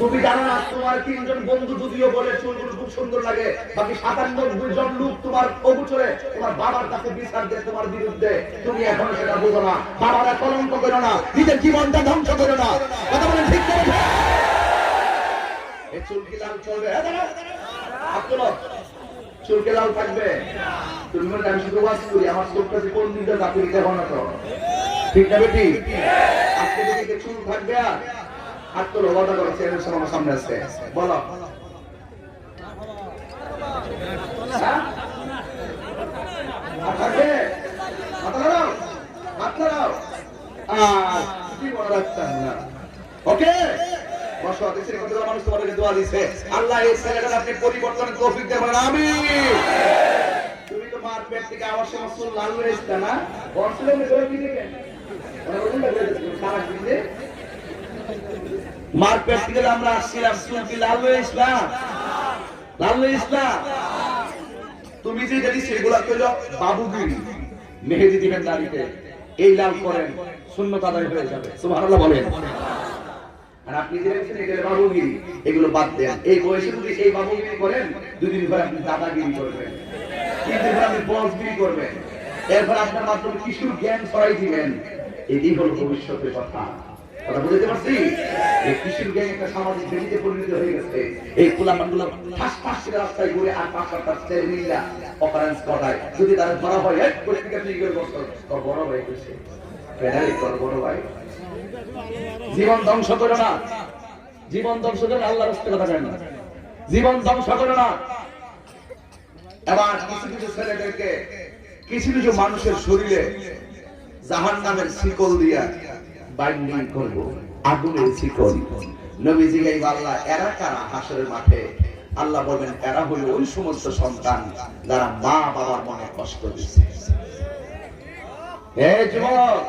তুমি জানো না তোমার 3 জন বন্ধু যদিও বলে চুলগুলো খুব সুন্দর লাগে, বাকি 97 জন লোক তোমার অবচরে তোমার বাবার কাছে বিচার দেয় তোমার বিরুদ্ধে। তুমি এখনো সেটা বুঝো না। বাবারা কলঙ্ক করো না, নিজের জীবনটা ধ্বংস করো না। কথা বলেন ঠিক করে? এই চুল কি লাল চলবে? আপনার চুল কি লাল থাকবে? তুমি বলে আমি শুধু ওয়াজ করি, আমার চুলটা যে কোন দিকে যাবে দেখো না তো, ঠিক না বেটি? আজকে দিকে চুল থাকবে আর হাত তোলো, ওয়াদা করো, চ্যানেল আমার সামনে আছে, বলো। থাকবে হাত লাগাও, হাত লাগাও। কি মনে রাখতাম না। ওকে বসো। দেশের কতগুলো মানুষ তোমাদেরকে দোয়া দিচ্ছে, আল্লাহ এই ছেলেটার আপনি পরিবর্তনের তৌফিক দেবেন, আমিন। তুমি তো মার পেট থেকে আওয়াজ সময় চুল লাল হয়ে এসছে না? বলছিলেন কি দেখেন মার পেট থেকে আমরা আসছিলাম, চুল কি লাল হয়ে ইসলাম? লাল হয়ে ইসলাম? তুমি যে যদি সেগুলা কইল বাবুগিরি, মেহেদি দিবেন দাড়িতে, এই লাল করেন, সুন্নত আদায় হয়ে যাবে। সুবহানাল্লাহ বলেন। আর আপনি যে এগুলো বাবুগিরি, এগুলো বাদ দেন। এই বয়সে যদি এই বাবুগিরি করেন, 2 দিন পরে আপনি দাদাগিরি করবেন, 3 দিন পরে আপনি বসগিরি করবেন, এরপর আপনার মাধ্যমে কিশোর জ্ঞান ছড়াই দিবেন। এটাই হলো ভবিষ্যতের কথা। কথা বুঝতে পারছি? এই কিশোর জ্ঞান একটা সামাজিক ব্যাধিতে পরিণত হয়ে গেছে। এই কুলামানগুলো ঠাস ঠাস করে রাস্তায় ঘুরে আর 5-7টা ছেলে মিল্লা অকারেন্স ঘটায়। যদি তারা ধরা হয়, এক পত্রিকা থেকে বড় ভাই কইছে, ফেডারেল বড় ভাই। জীবন ধ্বংস করো না, জীবন ধ্বংস করে আল্লাহর রাস্তায় কথা কেন? জীবন ধ্বংস করো না। এবার কিছু কিছু ছেলেদেরকে, কিছু কিছু মানুষের শরীরে জাহান্নামের শিকল দিয়া বাইন্ডিং করব, আগুনের শিকল। নবীজি এই আল্লাহ এরা কারা? হাসরের মাঠে আল্লাহ বলবেন এরা হলো ওই সমস্ত সন্তান যারা মা বাবার মনে কষ্ট দিচ্ছে। এই যুবক,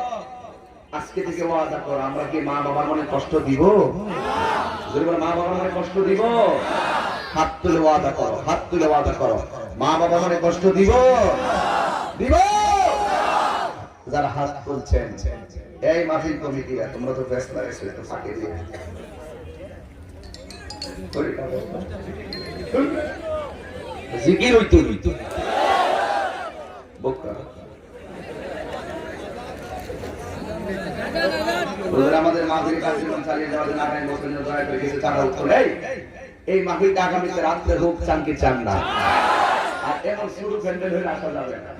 আজকে থেকে ওয়াদা করো, আমরা কি মা বাবার মনে কষ্ট দিব? যদি বলে মা বাবার মনে কষ্ট দিব, হাত তুলে ওয়াদা করো, হাত তুলে ওয়াদা করো, মা বাবার মনে কষ্ট দিব? দিব। যারা হাত তুলছেন, এই মাহফিল কমিটিরা, তোমরা তো ব্যস্ত লাগছে, একটু ফাঁকে দিয়ে জিকির হইতো বক্তা। আমাদের মাহফিল কার্যক্রম চালিয়ে যাওয়ার জন্য আগামী বছর দয়া করে কিছু টাকা উত্তর। এই মাহফিলটা আগামীতে রাত্রে হোক, চান কি চান না? আর এমন শুরু প্যান্ডেল হয়ে আসা যাবে না।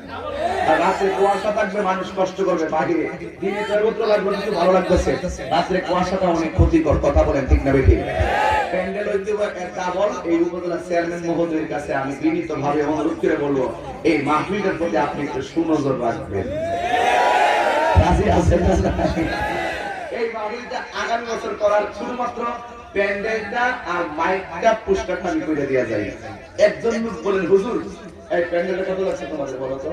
আর রাত্রে কুয়াশা থাকবে, মানুষ কষ্ট করবে বাহিরে, দিনে রৌদ্র লাগবে, কিন্তু ভালো লাগতেছে। রাত্রে কুয়াশাটা অনেক ক্ষতিকর। কথা বলেন ঠিক না বেঠিক? প্যান্ডেল হইতে কেবল এই উপজেলা চেয়ারম্যান মহোদয়ের কাছে আমি বিনীত ভাবে অনুরোধ করে বলবো, এই মাহফিলের প্রতি আপনি একটু সুনজর রাখবেন। রাজি আছেন? এই মাহফিলটা আগামী বছর করার শুধুমাত্র প্যান্ডেলটা আর মাইকটা পুরস্কারটা আমি করে দেওয়া যায়। একজন লোক বলেন, হুজুর এই প্যান্ডেলটা কত লাগছে তোমাদের বলো তো?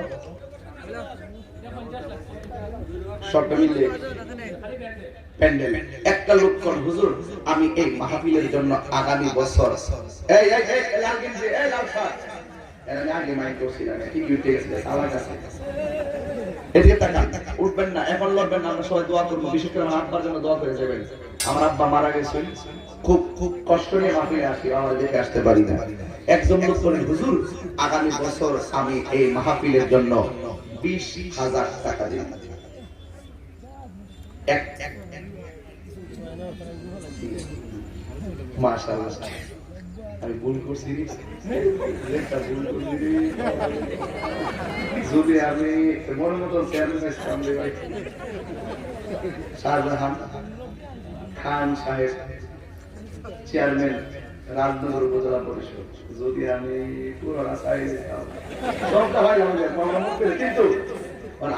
সবটা মিলে প্যান্ডেল। একটা লোক কোন হুজুর আমি এই মাহফিলের জন্য আগামী বছর, এই লাল গেঞ্জি, এই লাল শার্ট, এর আগে মাইক করছিলাম কি উঠে গেছে আমার কাছে এদিকে তাকান উঠবেন না এখন লড়বেন না আমরা সবাই দোয়া করব বিশেষ করে আমার আব্বার জন্য দোয়া করে যাবেন আমার আব্বা মারা গেছেন খুব খুব কষ্ট নিয়ে মাহফিলে আসি আমরা দেখে আসতে পারি না একজন লোক বলেন হুজুর আগামী বছর আমি এই মাহফিলের জন্য 20,000 টাকা দিই এক মাশাআল্লাহ আমি ভুল করছি একটা ভুল করছি যদি আমি মনের মতো চেয়ারম্যান সামনে শাহজাহান খান সাহেব চেয়ারম্যান রাজনগর উপজেলা পরিষদ যদি আমি পুরোটা চাই সবটা হয় আমাদের কিন্তু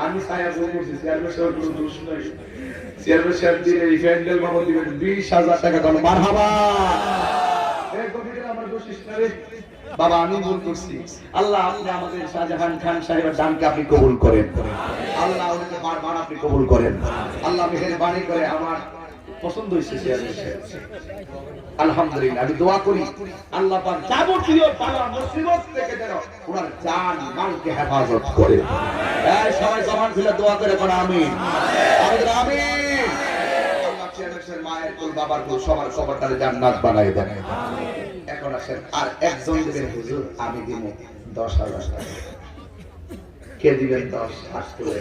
আমি ছায়া বই করছি চেয়ারম্যান সাহেব কোনো দোষ নাই চেয়ারম্যান সাহেব দিলে এই প্যান্ডেল বাবদ দিবেন 20,000 টাকা দাও মারহাবা বাবা আমি ভুল করছি আল্লাহ আপনি আমাদের শাহজাহান খান সাহেবের দানকে আপনি কবুল করেন আল্লাহ ওনাকে বারবার আপনি কবুল করেন আল্লাহ মেহেরবানি করে আমার পছন্দ হয়েছে আলহামদুলিল্লাহ আমি দোয়া করি আল্লাহ পাক যাবতীয় বালা মুসিবত থেকে যেন ওনার জান মালকে হেফাজত করে এই সবাই জবান খুলে দোয়া করে কোন আমিন আমিন আমিন আল্লাহ চেয়ারম্যানের মায়ের কুল বাবার কুল সবার সবারটারে জান্নাত বানায় দেন এখন আসেন আর একজন দিবেন হুজুর আমি দিব 10,000 টাকা কে দিবেন 10 হাত তুলে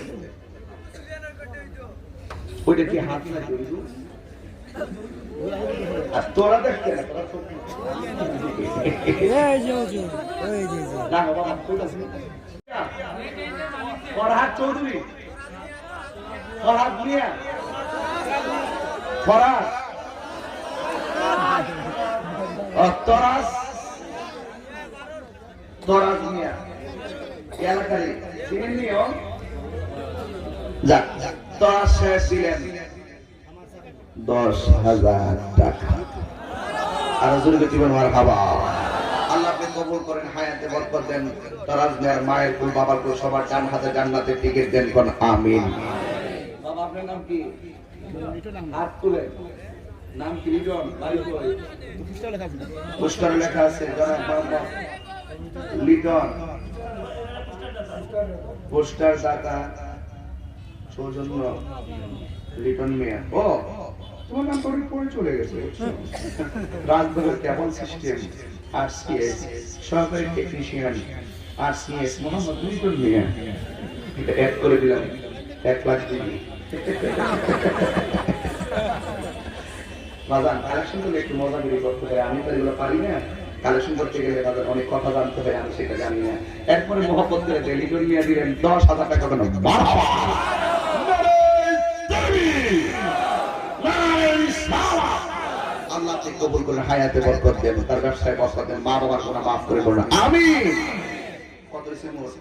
ওইটা কি হাত না হুজুর আর তোরা দেখতে না না বাবা ফরহাদ চৌধুরী ফরহাদ মিয়া ফরহাদ তরাস তরাস মিয়া এলাকারই চিনেন নিও যাক তরাস শেষ ছিলেন 10,000 টাকা আর হুজুরকে জীবন মারহাবা আল্লাহ আপনি কবুল করেন হায়াতে বরকত দেন তরাস মিয়ার মায়ের কুল বাবার কুল সবার জান হাতে জান্নাতে টিকিট দেন কোন আমিন বাবা আপনার নাম কি হাত তুলে নাম কি লিটন বাড়ি কই পোস্টার লেখা আছে জনাব বাবা লিটন পোস্টার দাতা সৌজন্য লিটন মিয়া ও তোমার নাম পরে চলে গেছে রাজনগর কেবল সিস্টেম আরসিএস সহকারী টেকনিশিয়ান আরসিএস মোহাম্মদ লিটন মিয়া এটা অ্যাড করে দিলাম 1 লাখ দিবি বাজান কালেকশন করলে একটু মজা করে করতে হয় আমি তো এগুলো পারি না কালেকশন করতে গেলে বাজার অনেক কথা জানতে হয় আমি সেটা জানি না এরপরে মোহাম্মদ করে টেলিফোন নিয়ে দিলেন 10,000 টাকা কেন আল্লাহ আপনি কবুল করেন হায়াতে বরকত দেন তার ব্যবসায় বরকত দেন মা বাবার গুনাহ মাফ করে দেন আমিন কত হইছে মোট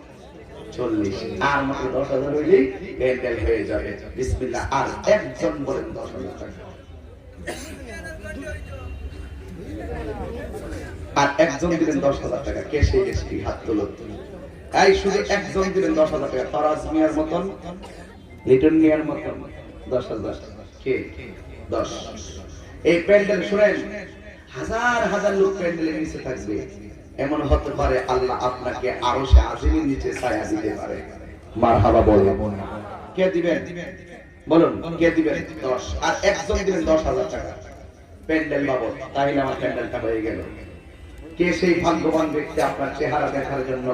40 আর মাত্র 10,000 হইলেই প্যান্ডেল হয়ে যাবে বিসমিল্লাহ আর একজন বলেন 10,000 টাকা আর একজন দিলেন 10,000 টাকা কে সেই এসপি হাত তুলুন এই শুধু একজন দিলেন 10,000 টাকা তরাজ মিয়ার মতন লিটন মিয়ার মতন 10,000 কে 10 এই প্যান্ডেল শুনেন হাজার হাজার লোক প্যান্ডেলের নিচে থাকবে এমন হতে পারে আল্লাহ আপনাকে আরশে আজিমের নিচে ছায়া দিতে পারে মারহাবা বলুন কে দিবেন বলুন কে দিবেন 10 আর একজন দিবেন 10,000 টাকা প্যান্ডেল বাবদ তাহলে আমার প্যান্ডেলটা হয়ে গেল কে সেই ভাগ্যবান ব্যক্তি আপনার চেহারা দেখার জন্য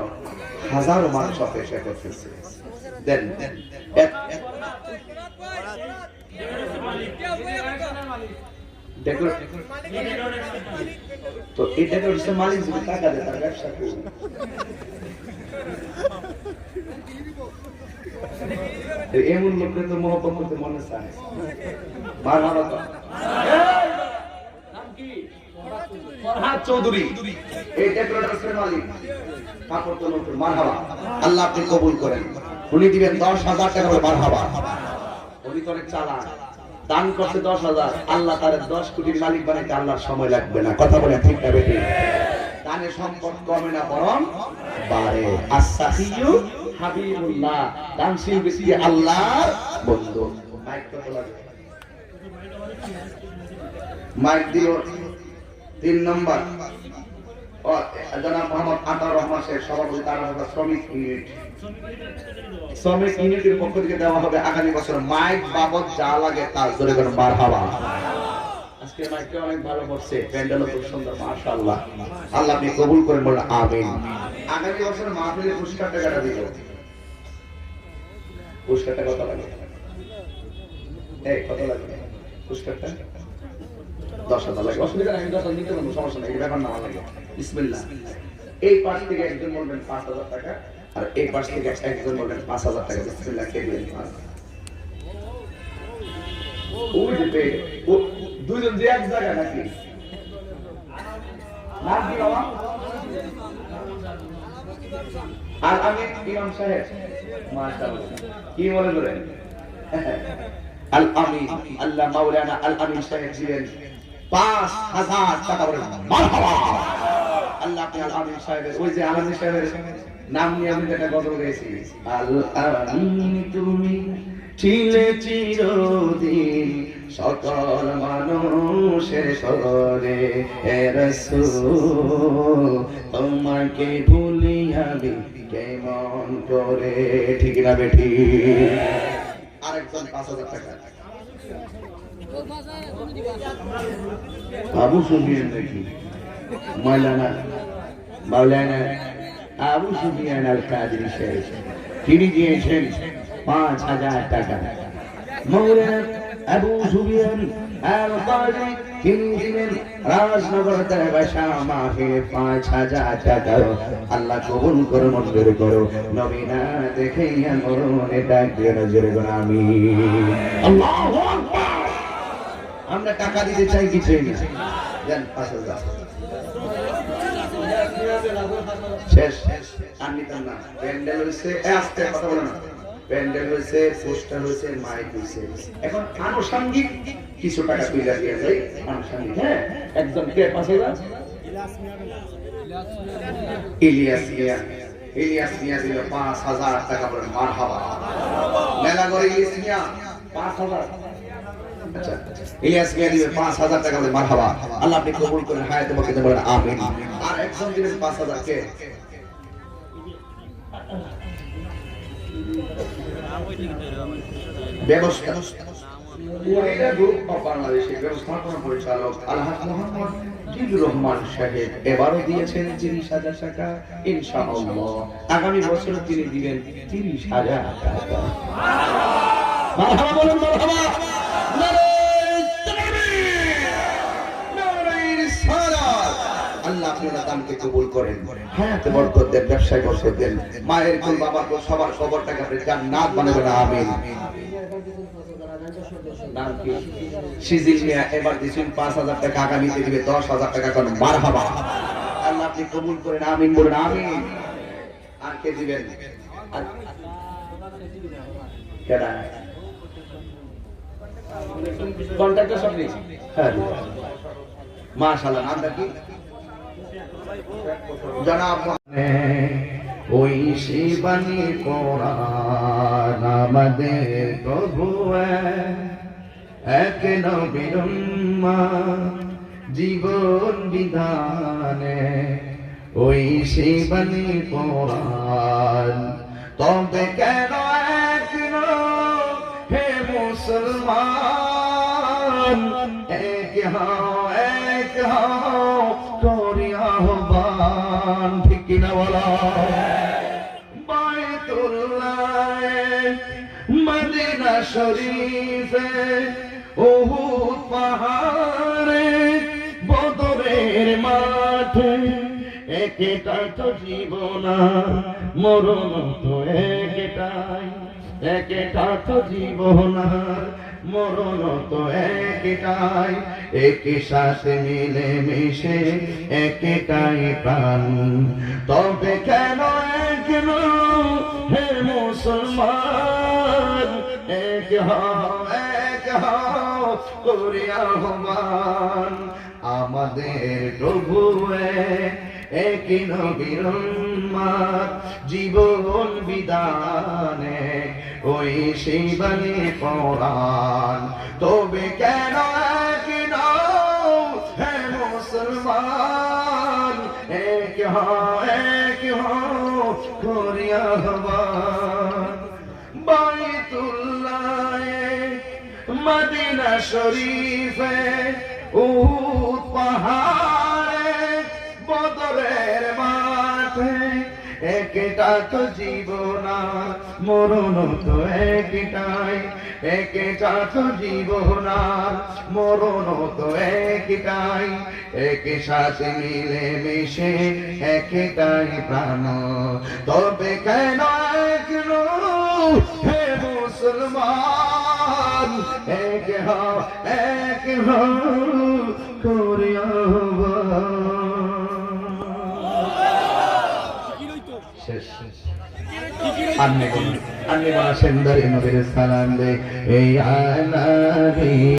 হাজারো মানুষ অপেক্ষা করতেছে দেন তো এটা হচ্ছে মালিক যদি টাকা দেয় তার ব্যবসা করবে এমন লোকদের তো মহব্বত করতে মনে চায় মারহাবা নাম কি ফরহাদ চৌধুরী এই ডেকোরেটরের মালিক কাপড় তো নতুন মারহাবা আল্লাহ আপনি কবুল করেন উনি দিবেন 10,000 টাকা করে মারহাবা উনি তো অনেক চালাক দান করতে 10,000 আল্লাহ তার 10 কোটির মালিক বানাইতে আল্লাহর সময় লাগবে না কথা বলেন ঠিক না বেটি দানে সম্পদ কমে না বরং বাড়ে আস-সাখিয়ু হাবিবুল্লাহ দানশীল ব্যক্তি আল্লাহর বন্ধু মাইক কত লাগে মাইক দিল 3 নাম্বার জনাব মোহাম্মদ আতাউর রহমান সাহেব সভাপতি, তার শ্রমিক ইউনিট, শ্রমিক ইউনিটের পক্ষ থেকে দেওয়া হবে আগামী বছর মাইক বাবদ যা লাগে তার জোরে করে মারহাবা। আজকে মাইকটা অনেক ভালো করছে, প্যান্ডেলও খুব সুন্দর, মাশাআল্লাহ। আল্লাহ আপনি কবুল করেন, বলেন আমিন। আগামী বছর মাহফিলের পুরস্কার টাকাটা দিব। পুরস্কারটা কত লাগে? এই কত লাগে পুরস্কারটা? 10,000 লাগে। অসুবিধা নাই, আমি 10,000 নিতে পারবো, সমস্যা নাই, এই ব্যাপার না লাগে। বিসমিল্লাহ। এই পাশ থেকে একজন বলবেন 5,000 টাকা, আর এই পাশ থেকে একজন বলবেন 5,000 টাকা। বিসমিল্লাহ। কে দিবেন? ওই যে দুইজন যে এক জায়গা নাকি? নাম কি বাবা? আর আমি ইমাম সাহেব, মাশাআল্লাহ। কি বলে বলেন? আল আমিন, আল্লাহ মাওলানা আল আমিন সাহেব দিবেন 5,000 টাকা। বলেন মারহাবা। আল্লাহ আপনি আল আমিন সাহেবের, ওই যে আল আমিন সাহেবের নাম নিয়ে আমি একটা গজল গেয়েছি, আল আমিন তুমি ছিলে চিরদিন সকল মানুষের সরে, হে রাসূল তোমাকে ভুলি আমি কেমন করে। ঠিক না বেঠি? আরেকজন 5,000 টাকা। আবু সুফিয়ান নাকি? মাওলানা আবু সুফিয়ান আল কাদরি সাহেব, তিনি দিয়েছেন 5,000 টাকা। মাওলানা আবু সুফিয়ান আল কাদরি তিনি দিলেন রাজনগর দরবাসা মাহফিলে 5,000 টাকা। আল্লাহ কবুল করো, মঞ্জুর করো। নবী না দেখাইয়া মরণে ডাক দিয়ে নজরে গুণ আমিন। আল্লাহু আকবার। আমরা টাকা দিতে চাই কিছুই না, দেন 5,000 শেষ। আর নিতাম না। প্যান্ডেল হয়েছে, আস্তে কথা বলো না। প্যান্ডেল হয়েছে, পোস্টার হয়েছে, মাইক হয়েছে, এখন আনুষঙ্গিক কিছু টাকা তুলে দিয়ে যায়। আনুষঙ্গিক, হ্যাঁ, একজন কে 5,000? ইলিয়াস মিয়া দিল 5,000 টাকা। বলেন মারহাবা। মেলা করে ইলিয়াস মিয়া 5,000। আচ্ছা, ইলিয়াস মিয়া দিবে 5,000 টাকা। বলেন মারহাবা। আল্লাহ আপনি কবুল করেন, হায়াতে বরকতে বলেন আমিন। আর একজন দিবেন 5,000 কে? ব্যবস্থা গ্রুপ অফ বাংলাদেশের ব্যবস্থাপনা পরিচালক আলহাজ মোহাম্মদ জিল্লুর রহমান সাহেব এবারও দিয়েছেন 30,000 টাকা। ইনশাআল্লাহ আগামী বছর তিনি দিবেন 30,000 টাকা। মারহাবা বলুন, মারহাবা। আল্লাহ আপনার দানকে কবুল করেন, হায়াতে বরকত দেন, ব্যবসায় বরকত দেন, মায়ের কুল বাবার কুল সবার কবরটাকে আপনি জান্নাত বানাবেন আমিন। নাম কি? সিজিল মিয়া এবার দিছেন 5,000 টাকা, আগামীতে দিবে 10,000 টাকা। কোন মারহাবা। আল্লাহ আপনি কবুল করেন আমিন, বলেন আমিন। আর কে দিবেন? কেডা? কন্টাক্টর সব নেই। হ্যাঁ মাশাআল্লাহ। নামটা কি? জনাব ওই শিবানী কোরআন আমাদের প্রভু এক নবীর উম্মত জীবন বিধানে, ওই শিবানী কোরআন তবে কেন এক হে মুসলমান, এক হও তোরি আহ্বান। ঠিক কিনা বলো? বায়তুল্লাহ মদিনা শরীফে উহুদ পাহাড়ে বদরের মাঠে একটাই তো জীবন, মরণ তো একটাই, একটা তো জীবন, মরণ তো একটাই, একই সাথে মিলে মিশে একটাই প্রাণ। তবে কেন এক হে মুসলমান, এক হও করি আহ্বান। আমাদের প্রভু একই নবীর উম্মত জীবন বিধানে, ওই শিবানী কোরআন তবে কেন এক হে মুসলমান, শরীফে উহুদ পাহাড়ে বদরের মাঠে একটা তো জীবন আর মরণ তো একটাই একটা তো জীবন আর মরণ তো একটাই একই সাথে মিলে মিশে একটাই প্রাণ তবে কেন একলো হে মুসলমান এক করিয়া শেষ अन्य बड़ा सुंदर नबीर सलाम दे ए या नबी।